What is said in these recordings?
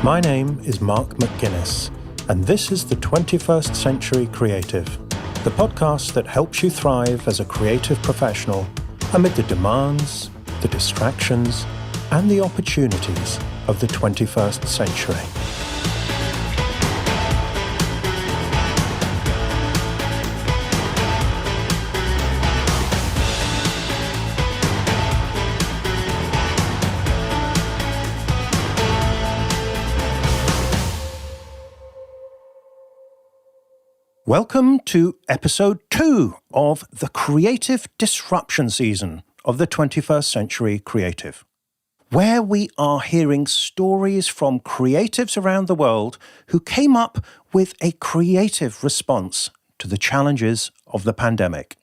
My name is Mark McGuinness, and this is the 21st Century Creative, the podcast that helps you thrive as a creative professional amid the demands, the distractions, and the opportunities of the 21st century. Welcome to episode 2 of the creative disruption season of the 21st Century Creative, where we are hearing stories from creatives around the world who came up with a creative response to the challenges of the pandemic.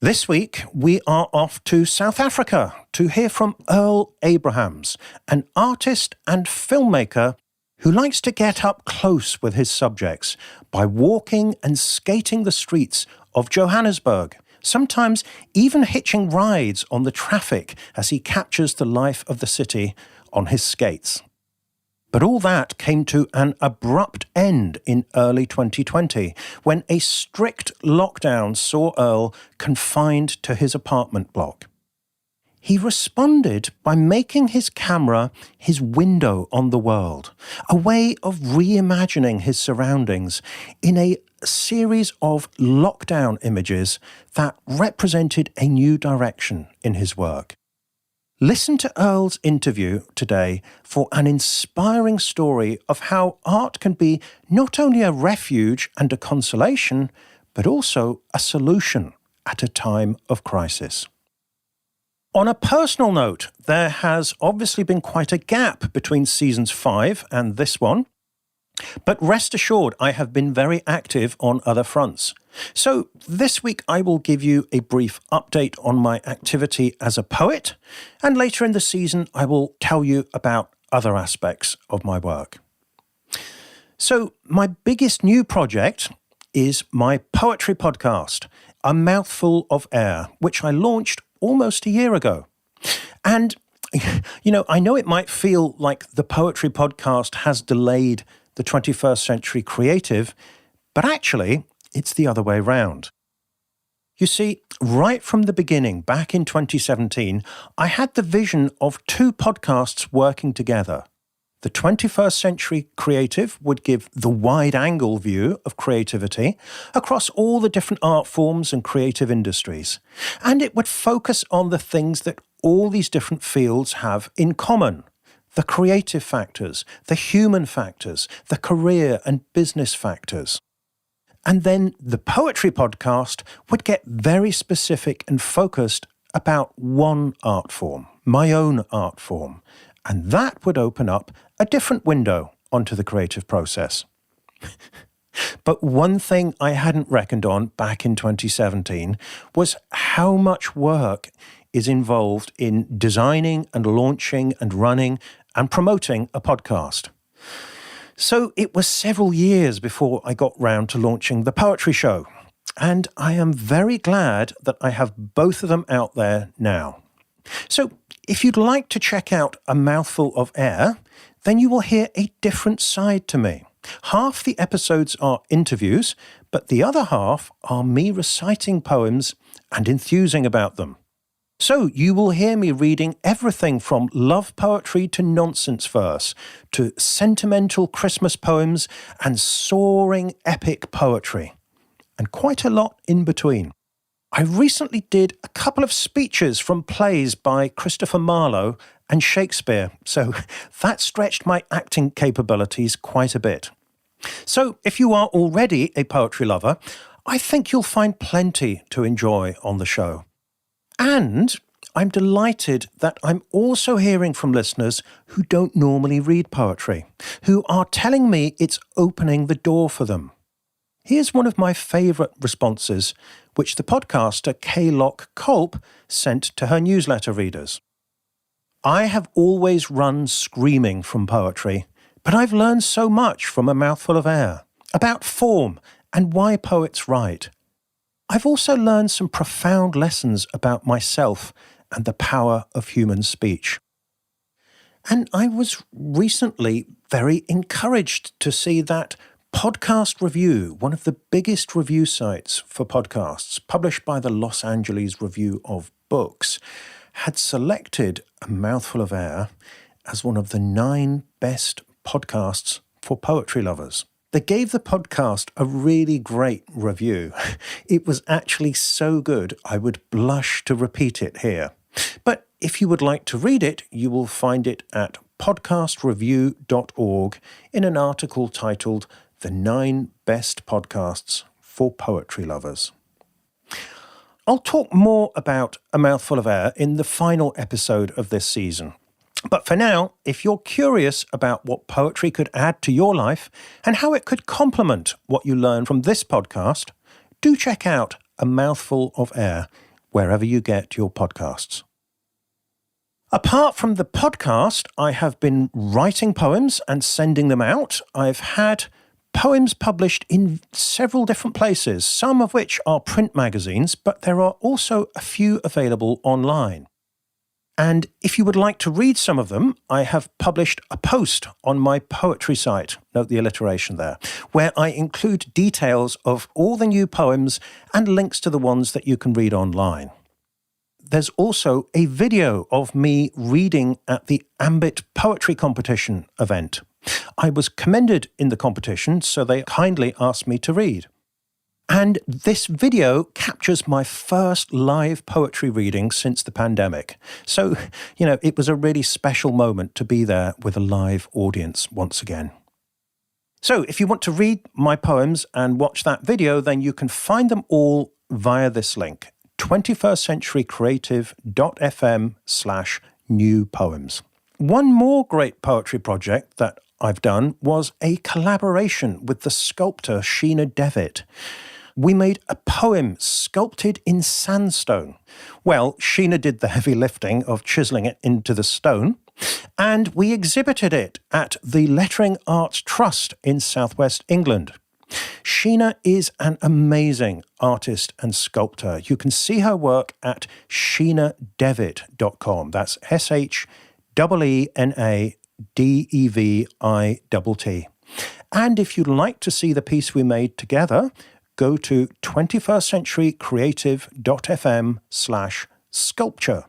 This week, we are off to South Africa to hear from Earl Abrahams, an artist and filmmaker who likes to get up close with his subjects by walking and skating the streets of Johannesburg, sometimes even hitching rides on the traffic as he captures the life of the city on his skates. But all that came to an abrupt end in early 2020 when a strict lockdown saw Earl confined to his apartment block. He responded by making his camera his window on the world, a way of reimagining his surroundings in a series of lockdown images that represented a new direction in his work. Listen to Earl's interview today for an inspiring story of how art can be not only a refuge and a consolation, but also a solution at a time of crisis. On a personal note, there has obviously been quite a gap between seasons 5 and this one, but rest assured I have been very active on other fronts. So this week I will give you a brief update on my activity as a poet, and later in the season I will tell you about other aspects of my work. So my biggest new project is my poetry podcast, A Mouthful of Air, which I launched almost a year ago. And, I know it might feel like the poetry podcast has delayed the 21st Century Creative, but actually, it's the other way round. You see, right from the beginning, back in 2017, I had the vision of 2 podcasts working together. The 21st Century Creative would give the wide-angle view of creativity across all the different art forms and creative industries. And it would focus on the things that all these different fields have in common: the creative factors, the human factors, the career and business factors. And then the poetry podcast would get very specific and focused about one art form, my own art form. And that would open up a different window onto the creative process. But one thing I hadn't reckoned on back in 2017 was how much work is involved in designing and launching and running and promoting a podcast. So it was several years before I got round to launching the poetry show. And I am very glad that I have both of them out there now. So if you'd like to check out A Mouthful of Air, then you will hear a different side to me. Half the episodes are interviews, but the other half are me reciting poems and enthusing about them. So you will hear me reading everything from love poetry to nonsense verse, to sentimental Christmas poems and soaring epic poetry, and quite a lot in between. I recently did a couple of speeches from plays by Christopher Marlowe and Shakespeare, so that stretched my acting capabilities quite a bit. So if you are already a poetry lover, I think you'll find plenty to enjoy on the show. And I'm delighted that I'm also hearing from listeners who don't normally read poetry, who are telling me it's opening the door for them. Here's one of my favourite responses, which the podcaster K-Lock Culp sent to her newsletter readers. I have always run screaming from poetry, but I've learned so much from A Mouthful of Air, about form and why poets write. I've also learned some profound lessons about myself and the power of human speech. And I was recently very encouraged to see that Podcast Review, one of the biggest review sites for podcasts, published by the Los Angeles Review of Books, had selected A Mouthful of Air as one of the 9 best podcasts for poetry lovers. They gave the podcast a really great review. It was actually so good, I would blush to repeat it here. But if you would like to read it, you will find it at podcastreview.org in an article titled The 9 Best Podcasts for Poetry Lovers. I'll talk more about A Mouthful of Air in the final episode of this season. But for now, if you're curious about what poetry could add to your life and how it could complement what you learn from this podcast, do check out A Mouthful of Air wherever you get your podcasts. Apart from the podcast, I have been writing poems and sending them out. I've had poems published in several different places, some of which are print magazines, but there are also a few available online. And if you would like to read some of them, I have published a post on my poetry site, note the alliteration there, where I include details of all the new poems and links to the ones that you can read online. There's also a video of me reading at the Ambit Poetry Competition event. I was commended in the competition, so they kindly asked me to read. And this video captures my first live poetry reading since the pandemic. So, it was a really special moment to be there with a live audience once again. So, if you want to read my poems and watch that video, then you can find them all via this link, 21stcenturycreative.fm/new poems. One more great poetry project that I've done was a collaboration with the sculptor Sheena Devitt. We made a poem sculpted in sandstone. Well, Sheena did the heavy lifting of chiselling it into the stone, and we exhibited it at the Lettering Arts Trust in southwest England. Sheena is an amazing artist and sculptor. You can see her work at sheenadevitt.com. That's SHEENADEVITT. And if you'd like to see the piece we made together, go to 21stcenturycreative.fm/sculpture.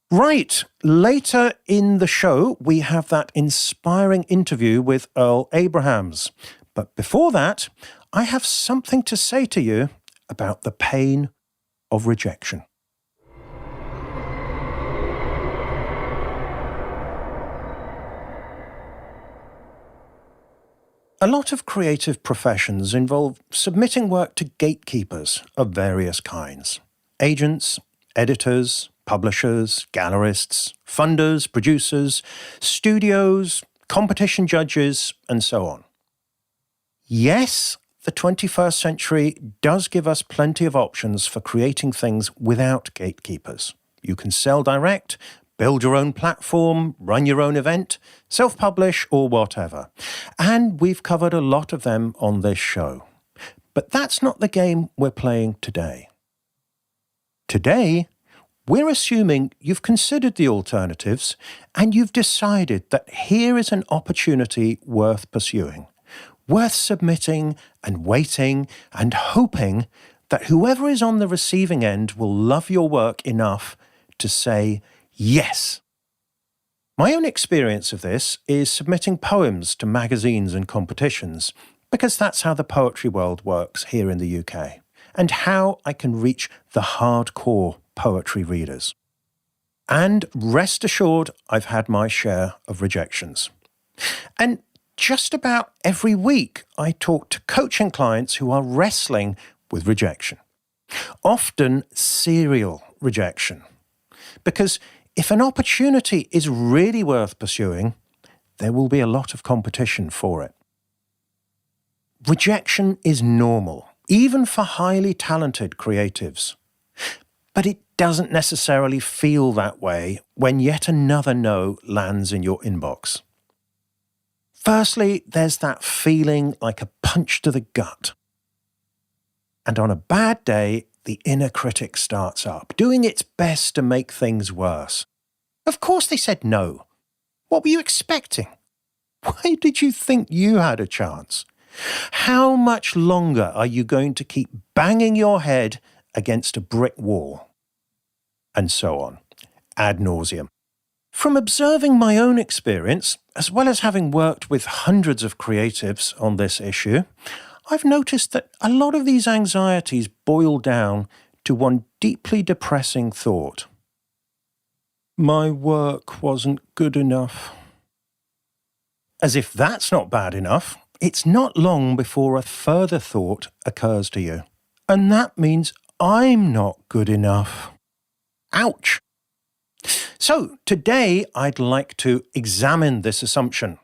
Right, later in the show, we have that inspiring interview with Earl Abrahams. But before that, I have something to say to you about the pain of rejection. A lot of creative professions involve submitting work to gatekeepers of various kinds. Agents, editors, publishers, gallerists, funders, producers, studios, competition judges, and so on. Yes, the 21st century does give us plenty of options for creating things without gatekeepers. You can sell direct, build your own platform, run your own event, self-publish, or whatever. And we've covered a lot of them on this show. But that's not the game we're playing today. Today, we're assuming you've considered the alternatives and you've decided that here is an opportunity worth pursuing, worth submitting and waiting and hoping that whoever is on the receiving end will love your work enough to say yes. My own experience of this is submitting poems to magazines and competitions, because that's how the poetry world works here in the UK, and how I can reach the hardcore poetry readers. And rest assured, I've had my share of rejections. And just about every week, I talk to coaching clients who are wrestling with rejection. Often serial rejection. Because if an opportunity is really worth pursuing, there will be a lot of competition for it. Rejection is normal, even for highly talented creatives. But it doesn't necessarily feel that way when yet another no lands in your inbox. Firstly, there's that feeling like a punch to the gut. And on a bad day, the inner critic starts up, doing its best to make things worse. Of course they said no. What were you expecting? Why did you think you had a chance? How much longer are you going to keep banging your head against a brick wall? And so on, ad nauseum. From observing my own experience, as well as having worked with hundreds of creatives on this issue, I've noticed that a lot of these anxieties boil down to one deeply depressing thought. My work wasn't good enough. As if that's not bad enough, it's not long before a further thought occurs to you. And that means I'm not good enough. Ouch! So today I'd like to examine this assumption,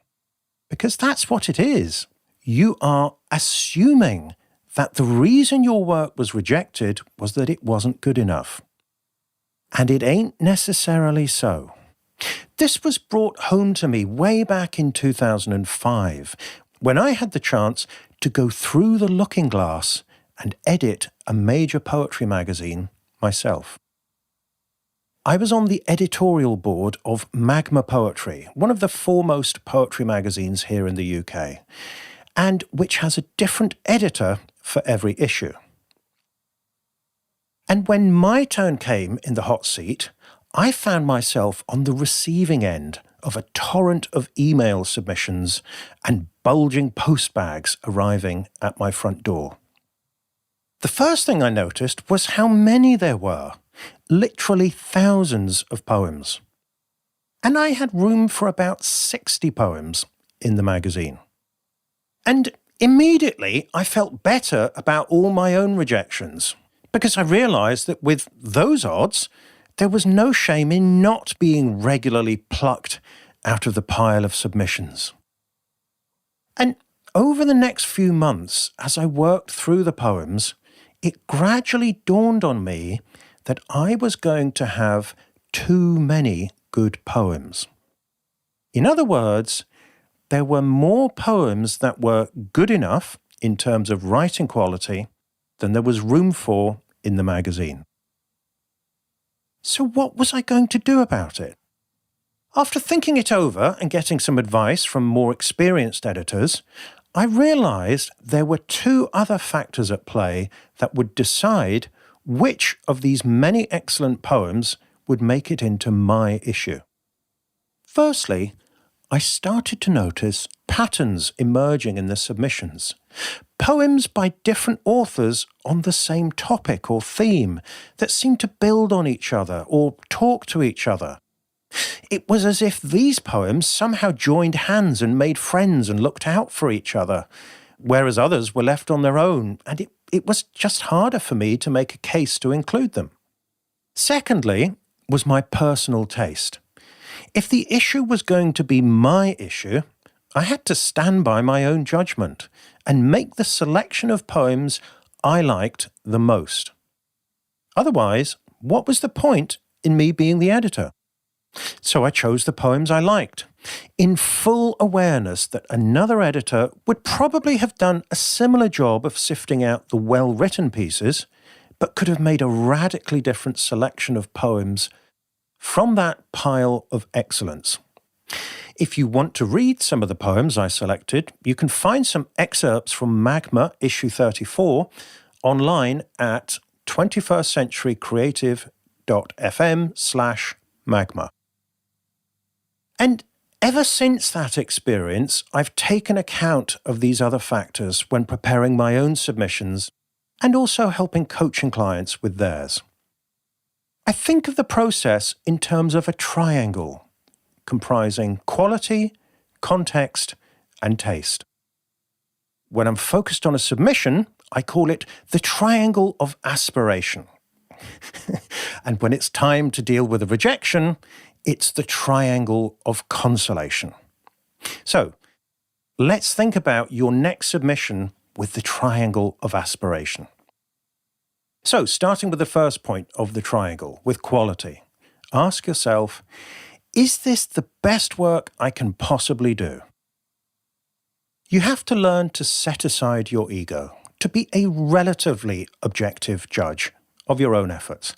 because that's what it is. You are assuming that the reason your work was rejected was that it wasn't good enough. And it ain't necessarily so. This was brought home to me way back in 2005, when I had the chance to go through the looking glass and edit a major poetry magazine myself. I was on the editorial board of Magma Poetry, one of the foremost poetry magazines here in the UK, and which has a different editor for every issue. And when my turn came in the hot seat, I found myself on the receiving end of a torrent of email submissions and bulging postbags arriving at my front door. The first thing I noticed was how many there were, literally thousands of poems. And I had room for about 60 poems in the magazine. And immediately I felt better about all my own rejections, because I realised that with those odds, there was no shame in not being regularly plucked out of the pile of submissions. And over the next few months, as I worked through the poems, it gradually dawned on me that I was going to have too many good poems. In other words, there were more poems that were good enough in terms of writing quality than there was room for in the magazine. So what was I going to do about it? After thinking it over and getting some advice from more experienced editors, I realised there were two other factors at play that would decide which of these many excellent poems would make it into my issue. Firstly, I started to notice patterns emerging in the submissions. Poems by different authors on the same topic or theme that seemed to build on each other or talk to each other. It was as if these poems somehow joined hands and made friends and looked out for each other, whereas others were left on their own, and it was just harder for me to make a case to include them. Secondly, was my personal taste. If the issue was going to be my issue, I had to stand by my own judgment and make the selection of poems I liked the most. Otherwise, what was the point in me being the editor? So I chose the poems I liked, in full awareness that another editor would probably have done a similar job of sifting out the well-written pieces, but could have made a radically different selection of poems from that pile of excellence. If you want to read some of the poems I selected, you can find some excerpts from Magma issue 34 online at 21stcenturycreative.fm/magma. And ever since that experience, I've taken account of these other factors when preparing my own submissions and also helping coaching clients with theirs. I think of the process in terms of a triangle comprising quality, context, and taste. When I'm focused on a submission, I call it the triangle of aspiration. And when it's time to deal with a rejection, it's the triangle of consolation. So, let's think about your next submission with the triangle of aspiration. So, starting with the first point of the triangle, with quality, ask yourself, is this the best work I can possibly do? You have to learn to set aside your ego, to be a relatively objective judge of your own efforts.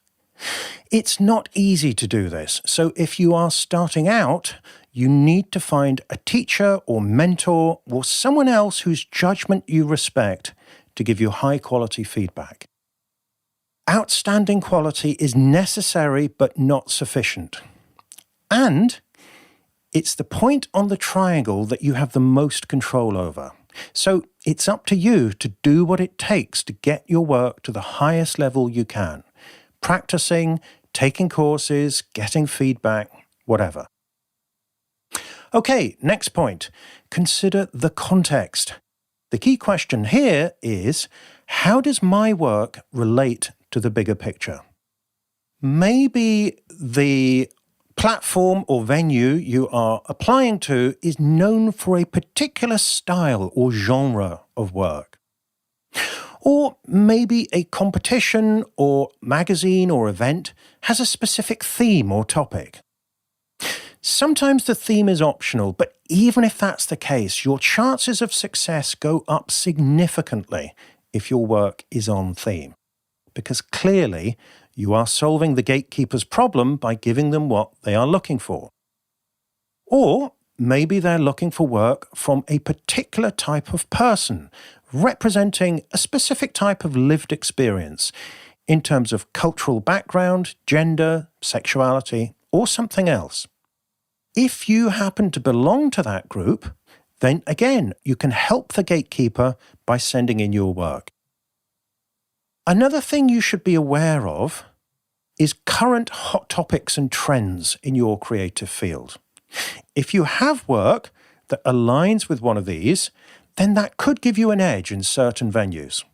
It's not easy to do this, so if you are starting out, you need to find a teacher or mentor or someone else whose judgment you respect to give you high-quality feedback. Outstanding quality is necessary but not sufficient. And it's the point on the triangle that you have the most control over. So it's up to you to do what it takes to get your work to the highest level you can. Practicing, taking courses, getting feedback, whatever. Okay, next point. Consider the context. The key question here is, how does my work relate to the bigger picture? Maybe the platform or venue you are applying to is known for a particular style or genre of work. Or maybe a competition or magazine or event has a specific theme or topic. Sometimes the theme is optional, but even if that's the case, your chances of success go up significantly if your work is on theme. Because clearly, you are solving the gatekeeper's problem by giving them what they are looking for. Or maybe they're looking for work from a particular type of person, representing a specific type of lived experience in terms of cultural background, gender, sexuality, or something else. If you happen to belong to that group, then again, you can help the gatekeeper by sending in your work. Another thing you should be aware of is current hot topics and trends in your creative field. If you have work that aligns with one of these, then that could give you an edge in certain venues.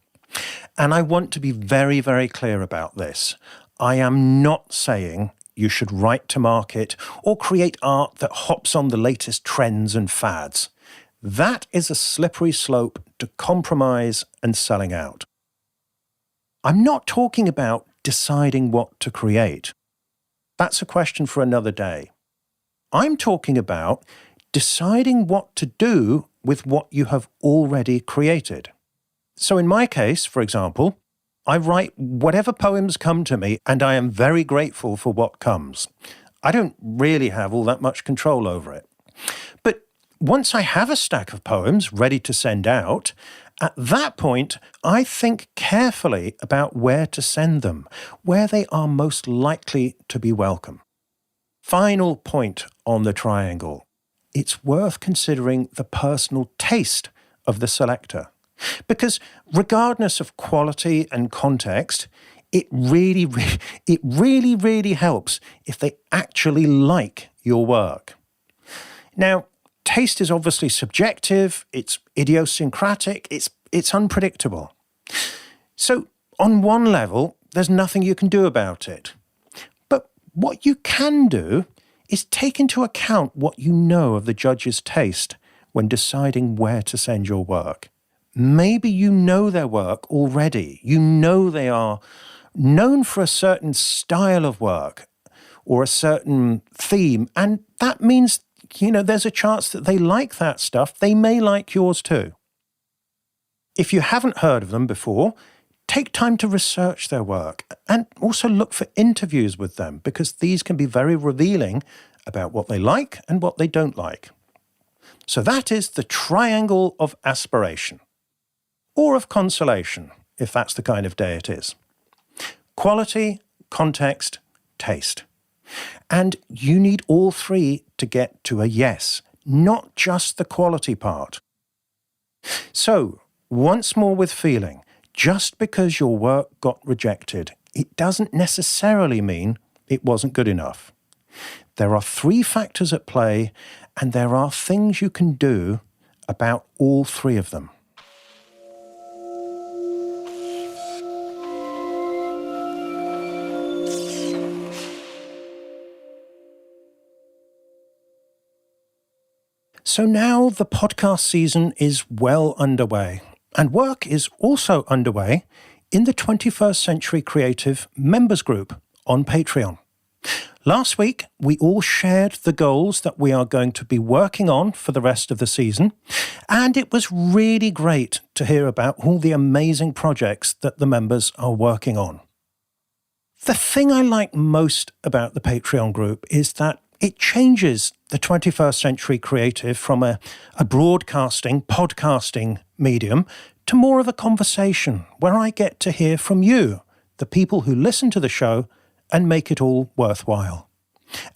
And I want to be very, very clear about this. I am not saying you should write to market or create art that hops on the latest trends and fads. That is a slippery slope to compromise and selling out. I'm not talking about deciding what to create. That's a question for another day. I'm talking about deciding what to do with what you have already created. So in my case, for example, I write whatever poems come to me, and I am very grateful for what comes. I don't really have all that much control over it. But once I have a stack of poems ready to send out, at that point, I think carefully about where to send them, where they are most likely to be welcome. Final point on the triangle. It's worth considering the personal taste of the selector. Because regardless of quality and context, it really helps if they actually like your work. Now, taste is obviously subjective, it's idiosyncratic, it's unpredictable. So, on one level, there's nothing you can do about it. But what you can do is take into account what you know of the judge's taste when deciding where to send your work. Maybe you know their work already. You know they are known for a certain style of work or a certain theme, and that means, there's a chance that they like that stuff. They may like yours too. If you haven't heard of them before, take time to research their work and also look for interviews with them, because these can be very revealing about what they like and what they don't like. So that is the triangle of aspiration, or of consolation, if that's the kind of day it is. Quality, context, taste. And you need all three to get to a yes, not just the quality part. So, once more with feeling, just because your work got rejected, it doesn't necessarily mean it wasn't good enough. There are three factors at play, and there are things you can do about all three of them. So now the podcast season is well underway, and work is also underway in the 21st Century Creative Members Group on Patreon. Last week, we all shared the goals that we are going to be working on for the rest of the season, and it was really great to hear about all the amazing projects that the members are working on. The thing I like most about the Patreon group is that It changes the 21st century creative from a broadcasting, podcasting medium to more of a conversation where I get to hear from you, the people who listen to the show and make it all worthwhile.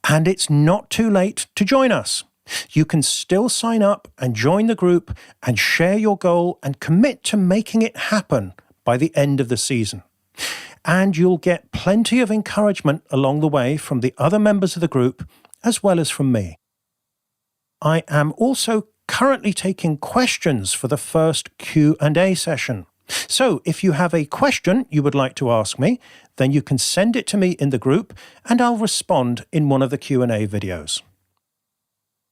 And it's not too late to join us. You can still sign up and join the group and share your goal and commit to making it happen by the end of the season. And you'll get plenty of encouragement along the way from the other members of the group, as well as from me. I am also currently taking questions for the first Q&A session. So if you have a question you would like to ask me, then you can send it to me in the group and I'll respond in one of the Q&A videos.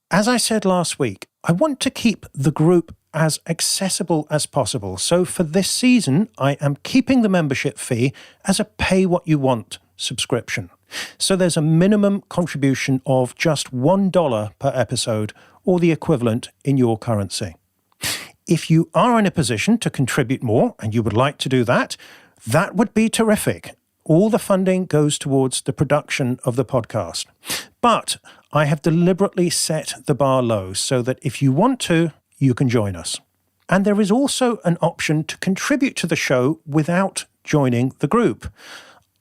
As I said last week, I want to keep the group as accessible as possible. So for this season, I am keeping the membership fee as a pay-what-you-want subscription. So there's a minimum contribution of just $1 per episode, or the equivalent in your currency. If you are in a position to contribute more and you would like to do that, that would be terrific. All the funding goes towards the production of the podcast. But I have deliberately set the bar low so that if you want to, you can join us. And there is also an option to contribute to the show without joining the group.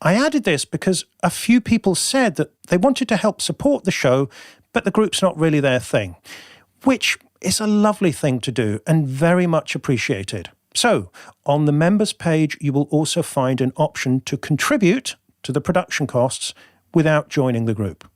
I added this because a few people said that they wanted to help support the show, but the group's not really their thing, which is a lovely thing to do and very much appreciated. So, on the members page, you will also find an option to contribute to the production costs without joining the group.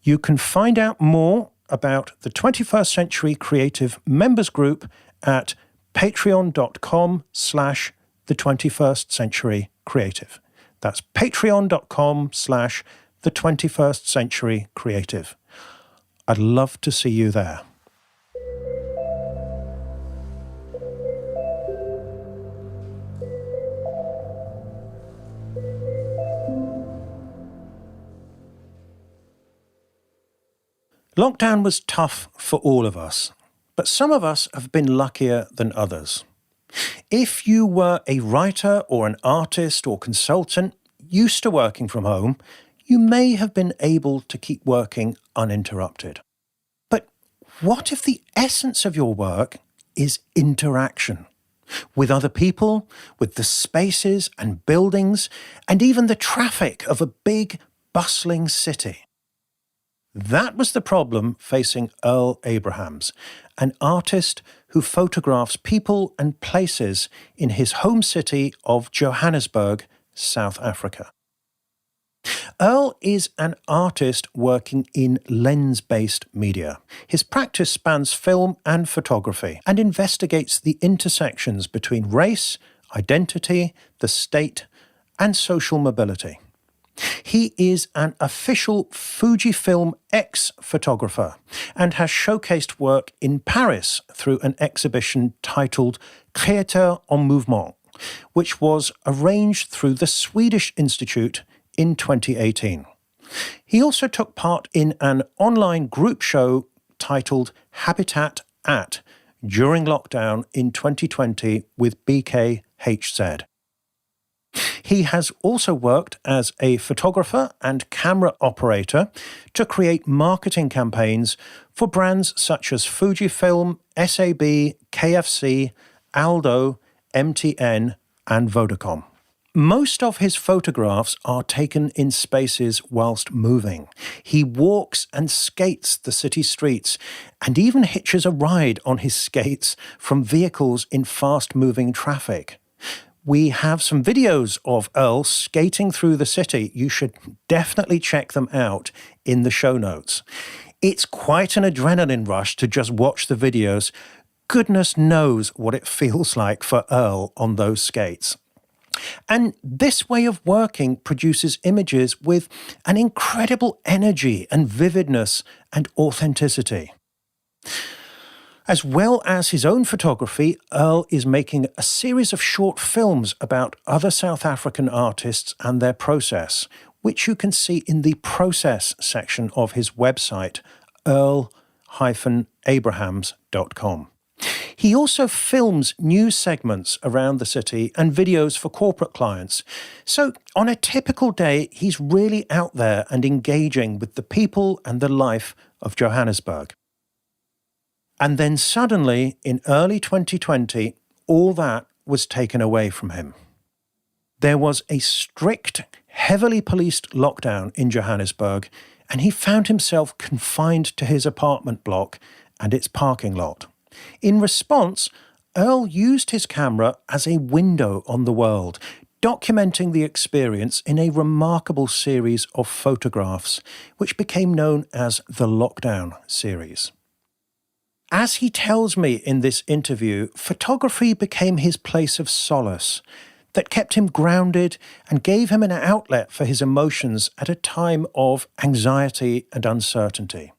You can find out more about the 21st Century Creative Members Group at patreon.com/the21st Century Creative. That's patreon.com/the21st Century Creative. I'd love to see you there. Lockdown was tough for all of us, but some of us have been luckier than others. If you were a writer or an artist or consultant used to working from home, you may have been able to keep working uninterrupted. But what if the essence of your work is interaction with other people, with the spaces and buildings, and even the traffic of a big, bustling city? That was the problem facing Earl Abrahams, an artist who photographs people and places in his home city of Johannesburg, South Africa. Earl is an artist working in lens-based media. His practice spans film and photography and investigates the intersections between race, identity, the state, and social mobility. He is an official Fujifilm X photographer and has showcased work in Paris through an exhibition titled Créateurs en Mouvement, which was arranged through the Swedish Institute in 2018. He also took part in an online group show titled Habitat At during lockdown in 2020 with BKHZ. He has also worked as a photographer and camera operator to create marketing campaigns for brands such as Fujifilm, SAB, KFC, Aldo, MTN, and Vodacom. Most of his photographs are taken in spaces whilst moving. He walks and skates the city streets and even hitches a ride on his skates from vehicles in fast-moving traffic. We have some videos of Earl skating through the city. You should definitely check them out in the show notes. It's quite an adrenaline rush to just watch the videos. Goodness knows what it feels like for Earl on those skates. And this way of working produces images with an incredible energy and vividness and authenticity. As well as his own photography, Earl is making a series of short films about other South African artists and their process, which you can see in the process section of his website, earl-abrahams.com. He also films news segments around the city and videos for corporate clients. So on a typical day, he's really out there and engaging with the people and the life of Johannesburg. And then suddenly, in early 2020, all that was taken away from him. There was a strict, heavily policed lockdown in Johannesburg, and he found himself confined to his apartment block and its parking lot. In response, Earl used his camera as a window on the world, documenting the experience in a remarkable series of photographs, which became known as the Lockdown series. As he tells me in this interview, photography became his place of solace that kept him grounded and gave him an outlet for his emotions at a time of anxiety and uncertainty.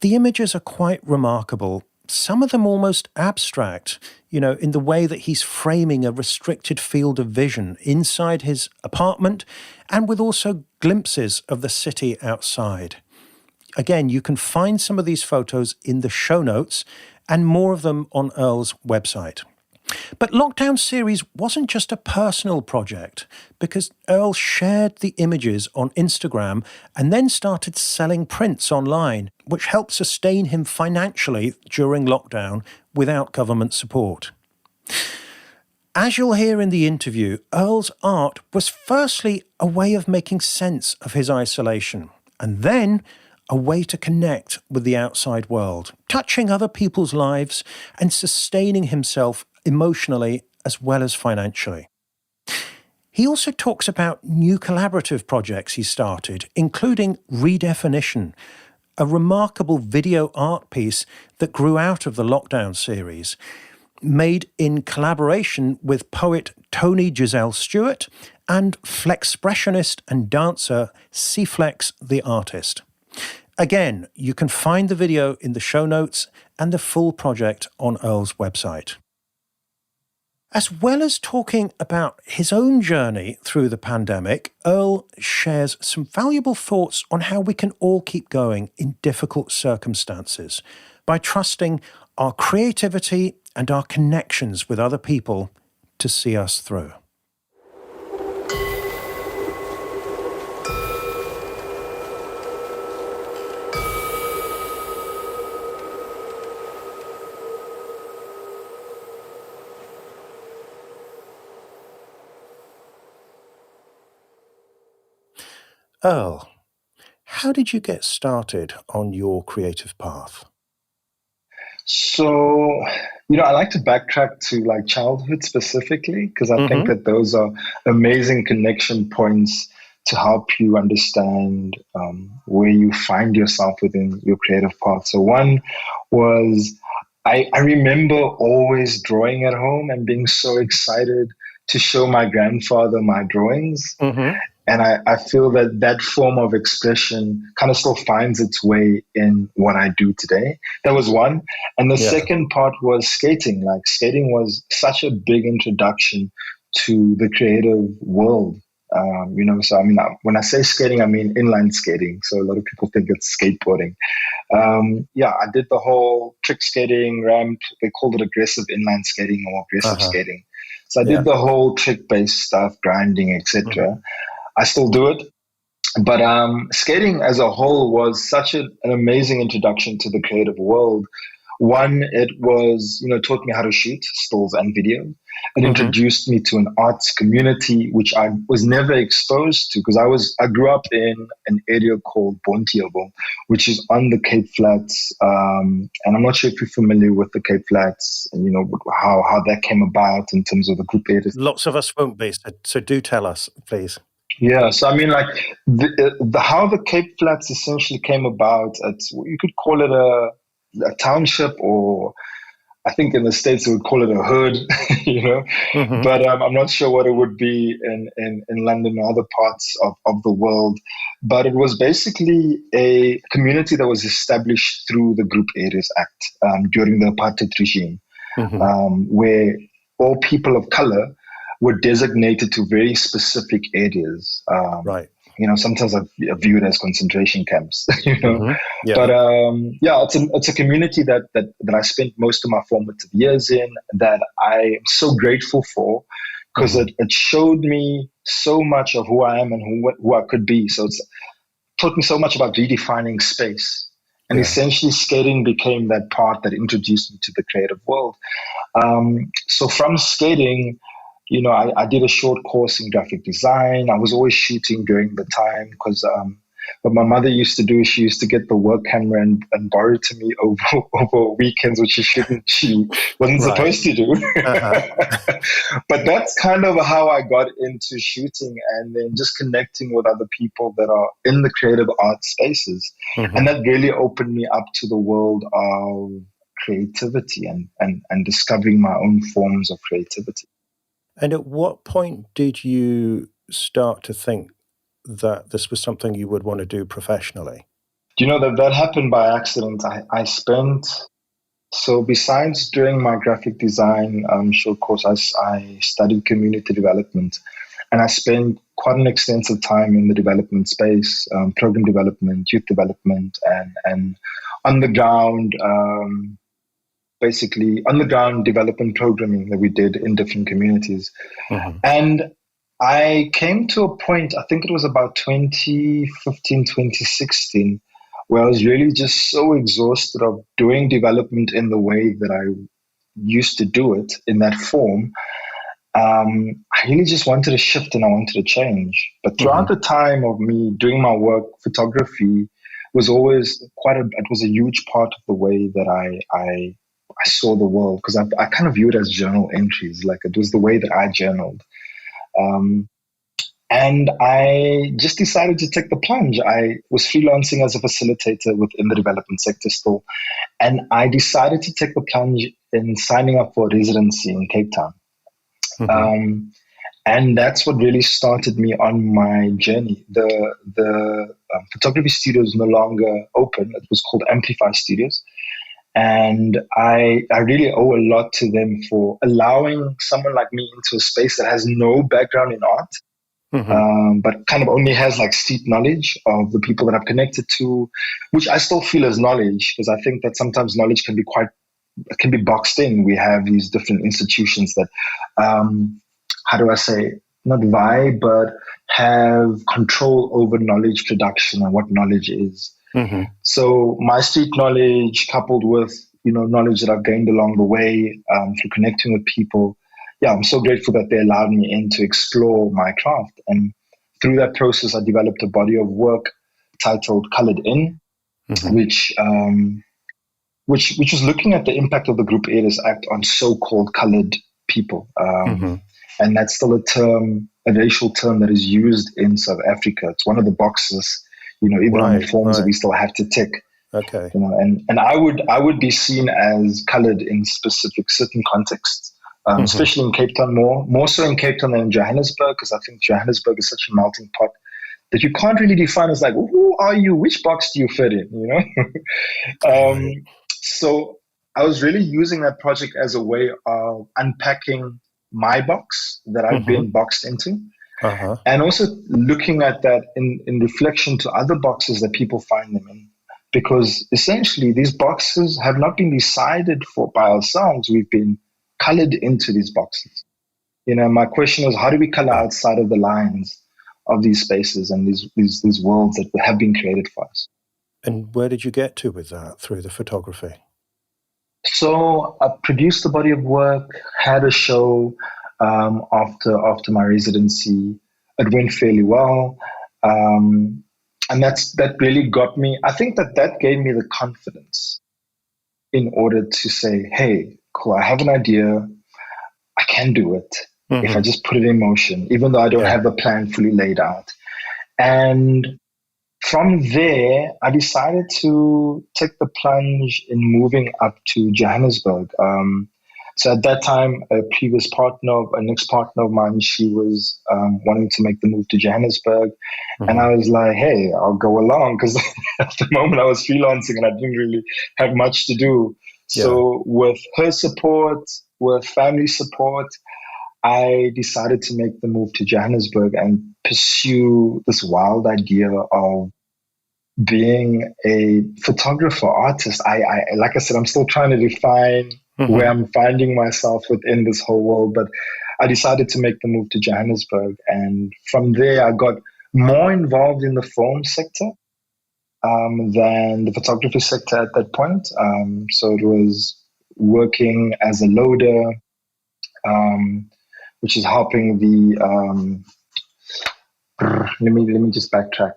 The images are quite remarkable, some of them almost abstract, in the way that he's framing a restricted field of vision inside his apartment and with also glimpses of the city outside. Again, you can find some of these photos in the show notes and more of them on Earl's website. But Lockdown series wasn't just a personal project, because Earl shared the images on Instagram and then started selling prints online, which helped sustain him financially during lockdown without government support. As you'll hear in the interview, Earl's art was firstly a way of making sense of his isolation, and then a way to connect with the outside world, touching other people's lives and sustaining himself emotionally as well as financially. He also talks about new collaborative projects he started, including Redefinition, a remarkable video art piece that grew out of the Lockdown series, made in collaboration with poet Toni Giselle Stewart and flexpressionist and dancer C-Flex the artist. Again, you can find the video in the show notes and the full project on Earl's website. As well as talking about his own journey through the pandemic, Earl shares some valuable thoughts on how we can all keep going in difficult circumstances by trusting our creativity and our connections with other people to see us through. Earl, how did you get started on your creative path? So, I like to backtrack to childhood specifically, because I think that those are amazing connection points to help you understand where you find yourself within your creative path. So one was, I remember always drawing at home and being so excited to show my grandfather my drawings. And I feel that that form of expression kind of still finds its way in what I do today. That was one. And the second part was skating. Skating was such a big introduction to the creative world. So when I say skating, I mean inline skating. So a lot of people think it's skateboarding. I did the whole trick skating, ramp. They called it aggressive inline skating or aggressive skating. So I did the whole trick-based stuff, grinding, etc. I still do it. But skating as a whole was such an amazing introduction to the creative world. One, it was, taught me how to shoot stills and video. It introduced me to an arts community, which I was never exposed to, because I grew up in an area called Bonteheuwel, which is on the Cape Flats. And I'm not sure if you're familiar with the Cape Flats and, how that came about in terms of the group areas. Lots of us won't be, so do tell us, please. Yeah, so how the Cape Flats essentially came about, you could call it a township, or I think in the States they would call it a hood, but I'm not sure what it would be in London or other parts of the world. But it was basically a community that was established through the Group Areas Act during the apartheid regime, where all people of color were designated to very specific areas. Right. sometimes I view it as concentration camps, Yeah. But it's a community that I spent most of my formative years in, that I am so grateful for, because it showed me so much of who I am and who I could be. So it's taught me so much about redefining space. And essentially skating became that part that introduced me to the creative world. So from skating, I did a short course in graphic design. I was always shooting during the time, because what my mother used to do is she used to get the work camera and borrow it to me over weekends, which she wasn't supposed to do. But that's kind of how I got into shooting, and then just connecting with other people that are in the creative art spaces. And that really opened me up to the world of creativity and discovering my own forms of creativity. And at what point did you start to think that this was something you would want to do professionally? Do you know that happened by accident? I spent, so besides doing my graphic design short course, I studied community development, and I spent quite an extensive time in the development space, program development, youth development, and on the ground, basically on the ground development programming that we did in different communities. And I came to a point, I think it was about 2015, 2016, where I was really just so exhausted of doing development in the way that I used to do it in that form. I really just wanted to shift and I wanted to change. But throughout the time of me doing my work, photography was always it was a huge part of the way that I saw the world, because I kind of view it as journal entries. Like, it was the way that I journaled. And I just decided to take the plunge. I was freelancing as a facilitator within the development sector still. And I decided to take the plunge in signing up for a residency in Cape Town. And that's what really started me on my journey. The photography studio is no longer open. It was called Amplify Studios. And I really owe a lot to them for allowing someone like me into a space that has no background in art, but kind of only has like street knowledge of the people that I've connected to, which I still feel is knowledge, because I think that sometimes knowledge can be boxed in. We have these different institutions that, how do I say, not vie, but have control over knowledge production and what knowledge is. So my street knowledge, coupled with knowledge that I've gained along the way through connecting with people, I'm so grateful that they allowed me in to explore my craft. And through that process, I developed a body of work titled Colored In, which was looking at the impact of the Group Elders Act on so-called colored people. And that's still a racial term that is used in South Africa. It's one of the boxes, even on the forms that we still have to tick. Okay. And I would be seen as colored in certain contexts, especially in Cape Town, more so in Cape Town than in Johannesburg, because I think Johannesburg is such a melting pot that you can't really define as like, who are you? Which box do you fit in? So I was really using that project as a way of unpacking my box that I've been boxed into. And also looking at that in reflection to other boxes that people find them in. Because essentially these boxes have not been decided for by ourselves. We've been colored into these boxes. My question was, how do we color outside of the lines of these spaces and these worlds that have been created for us? And where did you get to with that through the photography? So I produced a body of work, had a show after my residency. It went fairly well. And that really got me. I think that gave me the confidence in order to say, hey, cool, I have an idea. I can do it if I just put it in motion, even though I don't have the plan fully laid out. And from there, I decided to take the plunge in moving up to Johannesburg. So at that time, an ex-partner of mine, she was wanting to make the move to Johannesburg. And I was like, hey, I'll go along, because at the moment I was freelancing and I didn't really have much to do. So with her support, with family support, I decided to make the move to Johannesburg and pursue this wild idea of being a photographer artist. I like I said, I'm still trying to define where I'm finding myself within this whole world, but I decided to make the move to Johannesburg. And from there, I got more involved in the film sector than the photography sector at that point. So it was working as a loader, which is helping the let me just backtrack.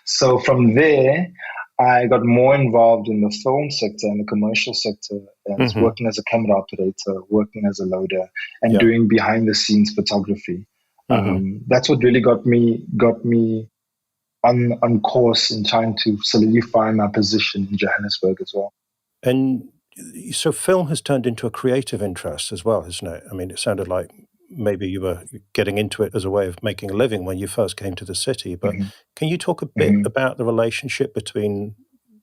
So from there, I got more involved in the film sector and the commercial sector, as working as a camera operator, working as a loader, and doing behind the scenes photography. That's what really got me on course in trying to solidify my position in Johannesburg as well. And so film has turned into a creative interest as well, hasn't it? I mean, it sounded like maybe you were getting into it as a way of making a living when you first came to the city, but can you talk a bit about the relationship between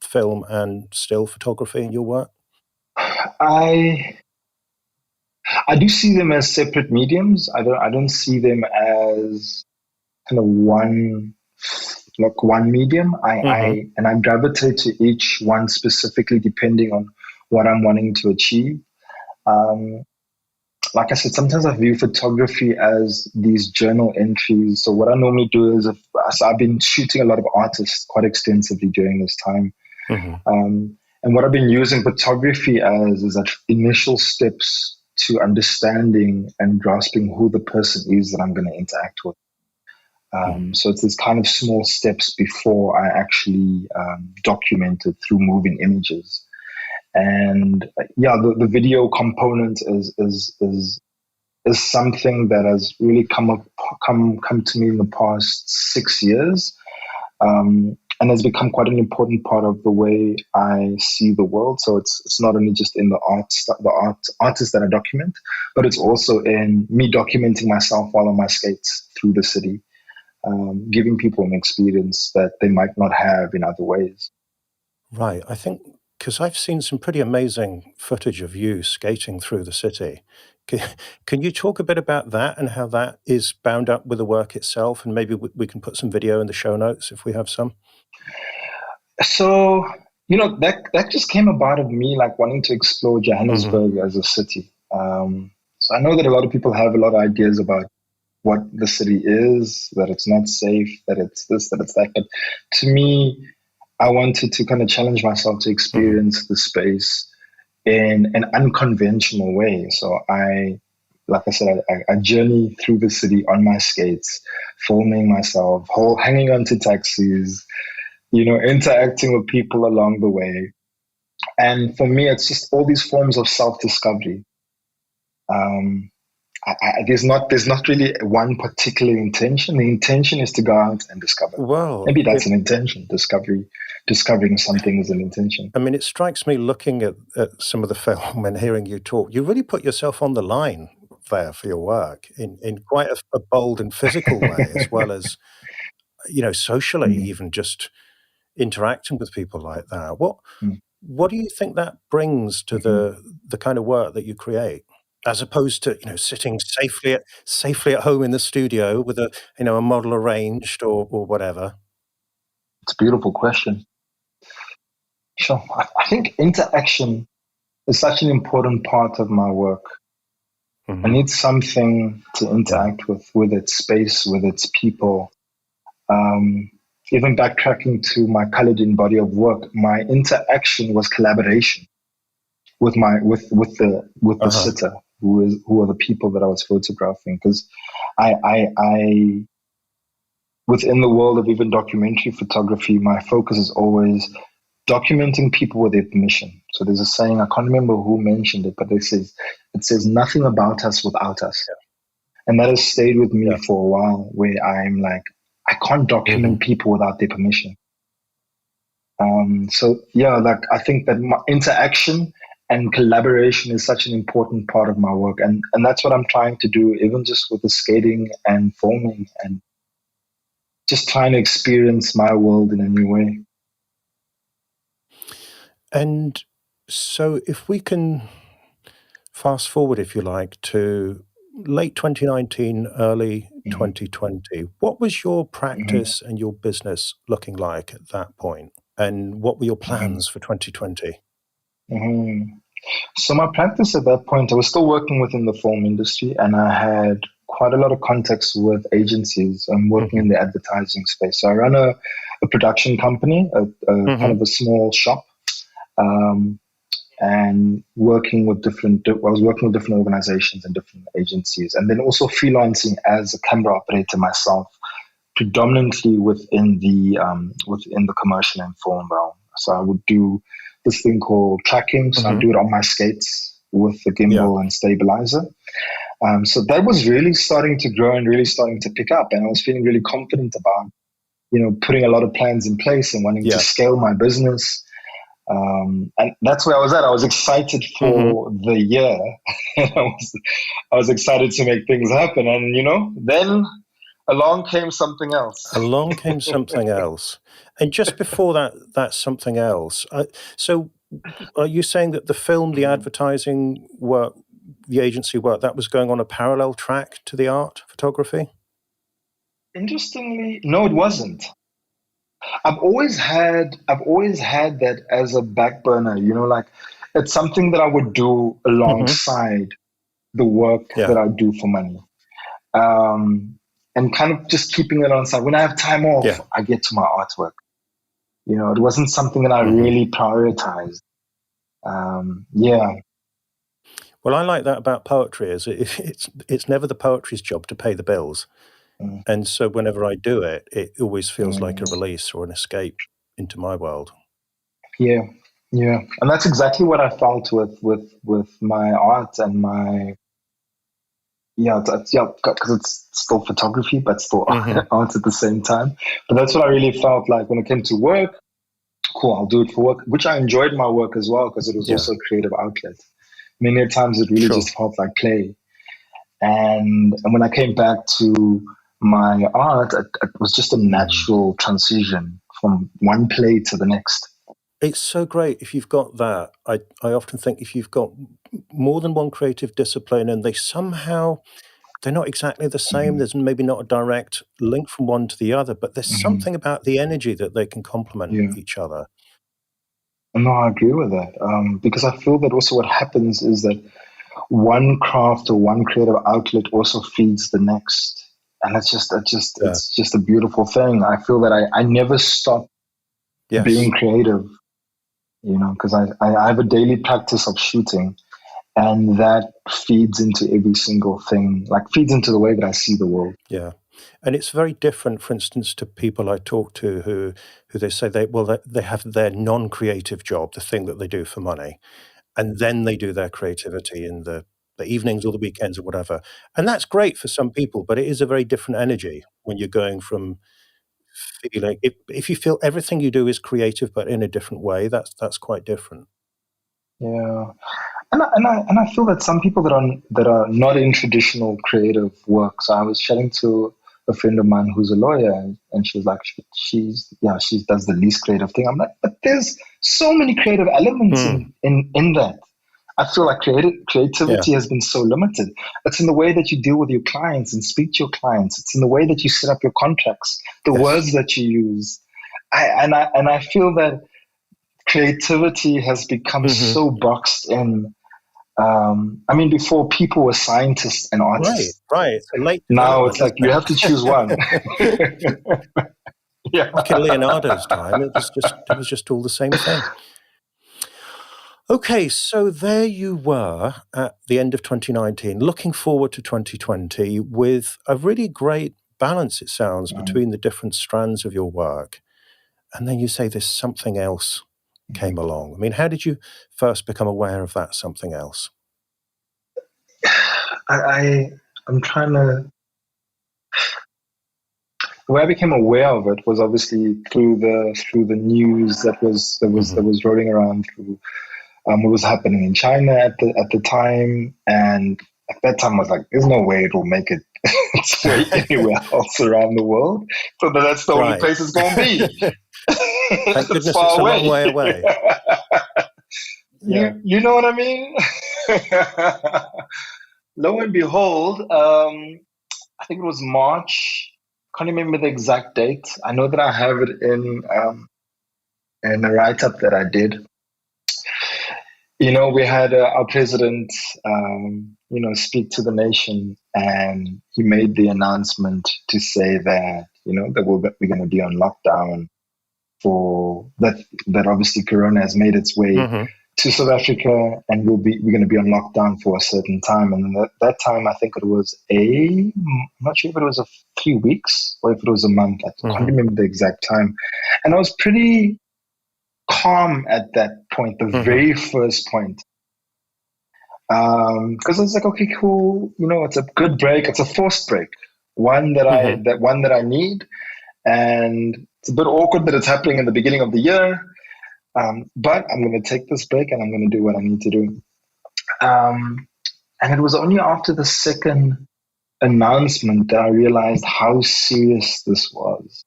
film and still photography in your work? I do see them as separate mediums. I don't see them as kind of one medium. I gravitate to each one specifically depending on what I'm wanting to achieve. Like I said, sometimes I view photography as these journal entries. So what I normally do is, so I've been shooting a lot of artists quite extensively during this time. And what I've been using photography as is that initial steps to understanding and grasping who the person is that I'm going to interact with. So it's this kind of small steps before I actually document it through moving images. And the video component is something that has really come to me in the past 6 years, and has become quite an important part of the way I see the world. So it's not only just in the artists that I document, but it's also in me documenting myself while on my skates through the city, giving people an experience that they might not have in other ways. Right. I think because I've seen some pretty amazing footage of you skating through the city. Can you talk a bit about that and how that is bound up with the work itself? And maybe we can put some video in the show notes if we have some. So, that just came about of me like wanting to explore Johannesburg as a city. So I know that a lot of people have a lot of ideas about what the city is, that it's not safe, that it's this, that it's that. But to me, I wanted to kind of challenge myself to experience the space in an unconventional way. So like I said, I journey through the city on my skates, filming myself, hanging onto taxis, interacting with people along the way. And for me, it's just all these forms of self-discovery. There's not really one particular intention. The intention is to go out and discover. Well, maybe that's an intention. Discovering something is an intention. I mean, it strikes me looking at some of the film and hearing you talk, you really put yourself on the line there for your work in quite a bold and physical way, as well as, socially, even just interacting with people like that. What do you think that brings to the kind of work that you create, as opposed to sitting safely at home in the studio with a model arranged or whatever? It's a beautiful question. Sure, I think interaction is such an important part of my work. I need something to interact with its space, with its people. Even backtracking to my colored-in body of work, my interaction was collaboration with the sitter, who are the people that I was photographing. Because I within the world of even documentary photography, my focus is always documenting people with their permission. So there's a saying, I can't remember who mentioned it, but it says nothing about us without us. And that has stayed with me for a while, where I'm like, I can't document people without their permission. I think that my interaction and collaboration is such an important part of my work. And that's what I'm trying to do, even just with the skating and filming, and just trying to experience my world in a new way. And so if we can fast forward, if you like, to late 2019, early 2020. What was your practice and your business looking like at that point? And what were your plans for 2020? So my practice at that point, I was still working within the film industry, and I had quite a lot of contacts with agencies. I'm working in the advertising space. So I run a production company, a kind of a small shop, and working with I was working with different organizations and different agencies, and then also freelancing as a camera operator myself, predominantly within the commercial and film realm. So I would do this thing called tracking. So I do it on my skates with the gimbal and stabilizer. So that was really starting to grow and really starting to pick up. And I was feeling really confident about, putting a lot of plans in place and wanting to scale my business. And that's where I was at. I was excited for the year. I was excited to make things happen. And, then along came something else. Along came something else. And just before that something else. So are you saying that the film, the advertising work, the agency work, that was going on a parallel track to the art photography? Interestingly, no, it wasn't. I've always had that as a back burner, like it's something that I would do alongside the work that I do for money. And kind of just keeping it on side. When I have time off, I get to my artwork. It wasn't something that I really prioritized. Well, I like that about poetry, is it's never the poetry's job to pay the bills. And so whenever I do it, it always feels like a release or an escape into my world. Yeah. And that's exactly what I felt with my art and my... because it's still photography, but still art at the same time. But that's what I really felt like when it came to work. Cool, I'll do it for work, which I enjoyed my work as well because it was also a creative outlet. Many times it really just felt like play. And when I came back to my art, it was just a natural transition from one play to the next. It's so great if you've got that. I often think if you've got more than one creative discipline and they're not exactly the same, there's maybe not a direct link from one to the other, but there's something about the energy that they can complement each other. No, I agree with that. Because I feel that also what happens is that one craft or one creative outlet also feeds the next. And it's just a beautiful thing. I feel that I never stop being creative, because I have a daily practice of shooting, and that feeds into every single thing, feeds into the way that I see the world. Yeah. And it's very different, for instance, to people I talk to who they say they have their non-creative job, the thing that they do for money, and then they do their creativity in the evenings or the weekends or whatever. And that's great for some people, but it is a very different energy when you're going from feeling, if you feel everything you do is creative but in a different way, that's quite different. Yeah. And I feel that some people that are not in traditional creative work. So I was chatting to a friend of mine who's a lawyer, and she was like, she does the least creative thing. I'm like, but there's so many creative elements in that. I feel like creativity has been so limited. It's in the way that you deal with your clients and speak to your clients. It's in the way that you set up your contracts, the words that you use. I feel that creativity has become so boxed in. Before people were scientists and artists. Right. Now it's like you have to choose one. Back in Leonardo's time, it was just all the same thing. Okay, so there you were at the end of 2019, looking forward to 2020 with a really great balance, it sounds, between the different strands of your work. And then you say there's something else came along. I mean, how did you first become aware of that something else? I'm trying to... The way I became aware of it was obviously through the news that was rolling around through what was happening in China at the time, and at that time I was like, "There's no way it will make it its way anywhere else around the world." So that's the only place it's going to be. Thank goodness it's a long way away. You know what I mean? lo and behold, I think it was March. Can't remember the exact date. I know that I have it in a write-up that I did. We had our president, speak to the nation, and he made the announcement to say that, that we're going to be on lockdown for that. That obviously Corona has made its way to South Africa, and we're going to be on lockdown for a certain time. And that time, I think it was I'm not sure if it was a few weeks or if it was a month. I can't remember the exact time. And I was pretty calm at that point, the very first point. Because I was like, okay, cool. It's a good break. It's a forced break, one that I need, and it's a bit awkward that it's happening in the beginning of the year. But I'm going to take this break and I'm going to do what I need to do. And it was only after the second announcement that I realized how serious this was,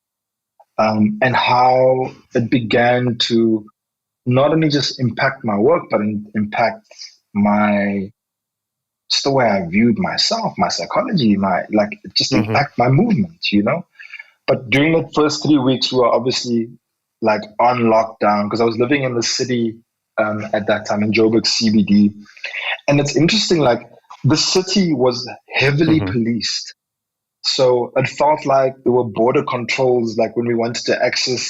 and how it began to not only just impact my work, but impact just the way I viewed myself, my psychology, impact my movement, But during the first 3 weeks, we were obviously like on lockdown because I was living in the city at that time in Joburg CBD. And it's interesting, like the city was heavily policed. So it felt like there were border controls, like when we wanted to exit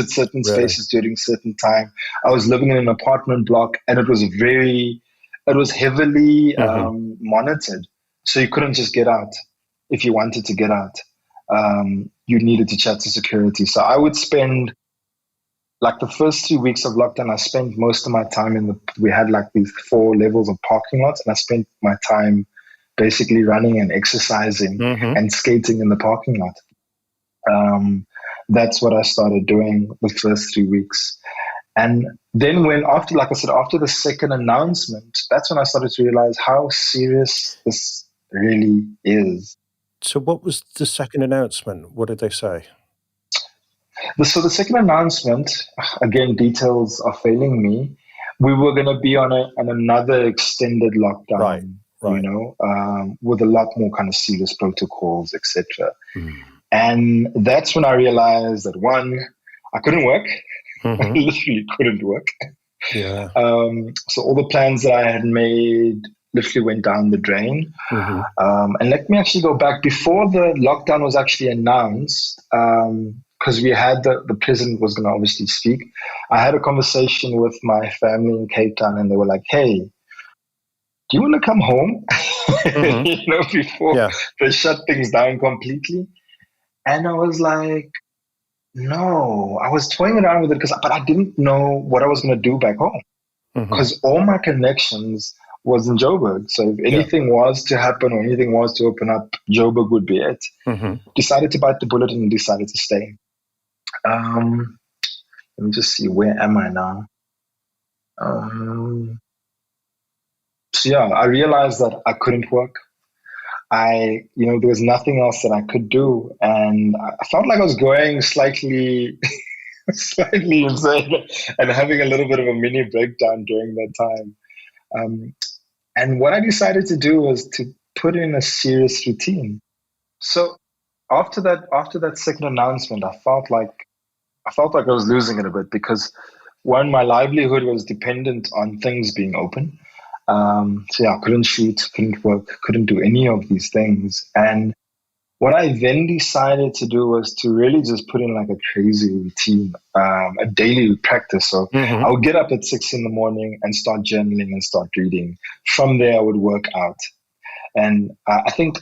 certain spaces during certain time. I was living in an apartment block and it was heavily monitored. So you couldn't just get out if you wanted to get out. You needed to chat to security. So I would spend like the first 3 weeks of lockdown, I spent most of my time we had like these 4 levels of parking lots, and I spent my time basically running and exercising and skating in the parking lot. That's what I started doing the first 3 weeks. And then after the second announcement, that's when I started to realize how serious this really is. So what was the second announcement? What did they say? So the second announcement, again, details are failing me. We were going to be on another extended lockdown, right. With a lot more kind of serious protocols, etc. And that's when I realized that, one, I couldn't work. I literally couldn't work. Yeah. So all the plans that I had made literally went down the drain. And let me actually go back before the lockdown was actually announced. Because we had the president was going to obviously speak. I had a conversation with my family in Cape Town, and they were like, "Hey, do you want to come home?" Before they shut things down completely. And I was like, "No." I was toying around with it but I didn't know what I was going to do back home because all my connections was in Joburg. So if anything was to happen or anything was to open up, Joburg would be it. Decided to bite the bullet and decided to stay. Let me just see, where am I now? I realized that I couldn't work. There was nothing else that I could do. And I felt like I was going slightly insane and having a little bit of a mini breakdown during that time. And what I decided to do was to put in a serious routine. So after that second announcement, I felt like I was losing it a bit because, one, my livelihood was dependent on things being open. I couldn't shoot, couldn't work, couldn't do any of these things. And what I then decided to do was to really just put in like a crazy routine, a daily practice. So I would get up at 6 a.m. and start journaling and start reading. From there, I would work out. And I think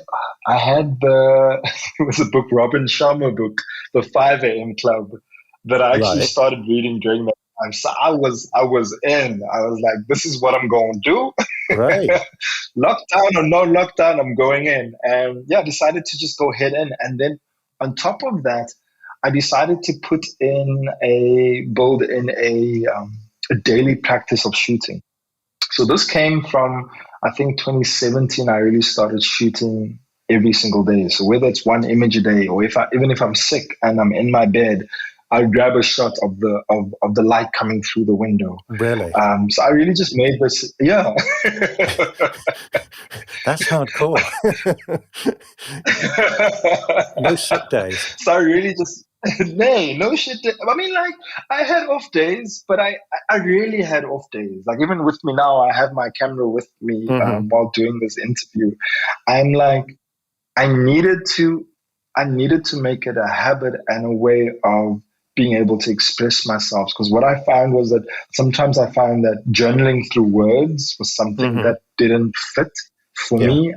I had it was a book, Robin Sharma book, The 5 a.m. Club, that I actually started reading during that time. So I was in. I was like, this is what I'm going to do. Right. Lockdown or no lockdown, I'm going in. And I decided to just go head in. And then on top of that, I decided to build in a daily practice of shooting. So this came from, I think, 2017. I really started shooting every single day. So whether it's one image a day, or even if I'm sick and I'm in my bed, I'd grab a shot of the light coming through the window. Really? So I really just made this, yeah. That's hardcore. No sick days. So I really just, no shit. I mean, like, I had off days, but I really had off days. Like, even with me now, I have my camera with me while doing this interview. I'm like, I needed to make it a habit and a way of being able to express myself. Because what I found was that sometimes I found that journaling through words was something that didn't fit for me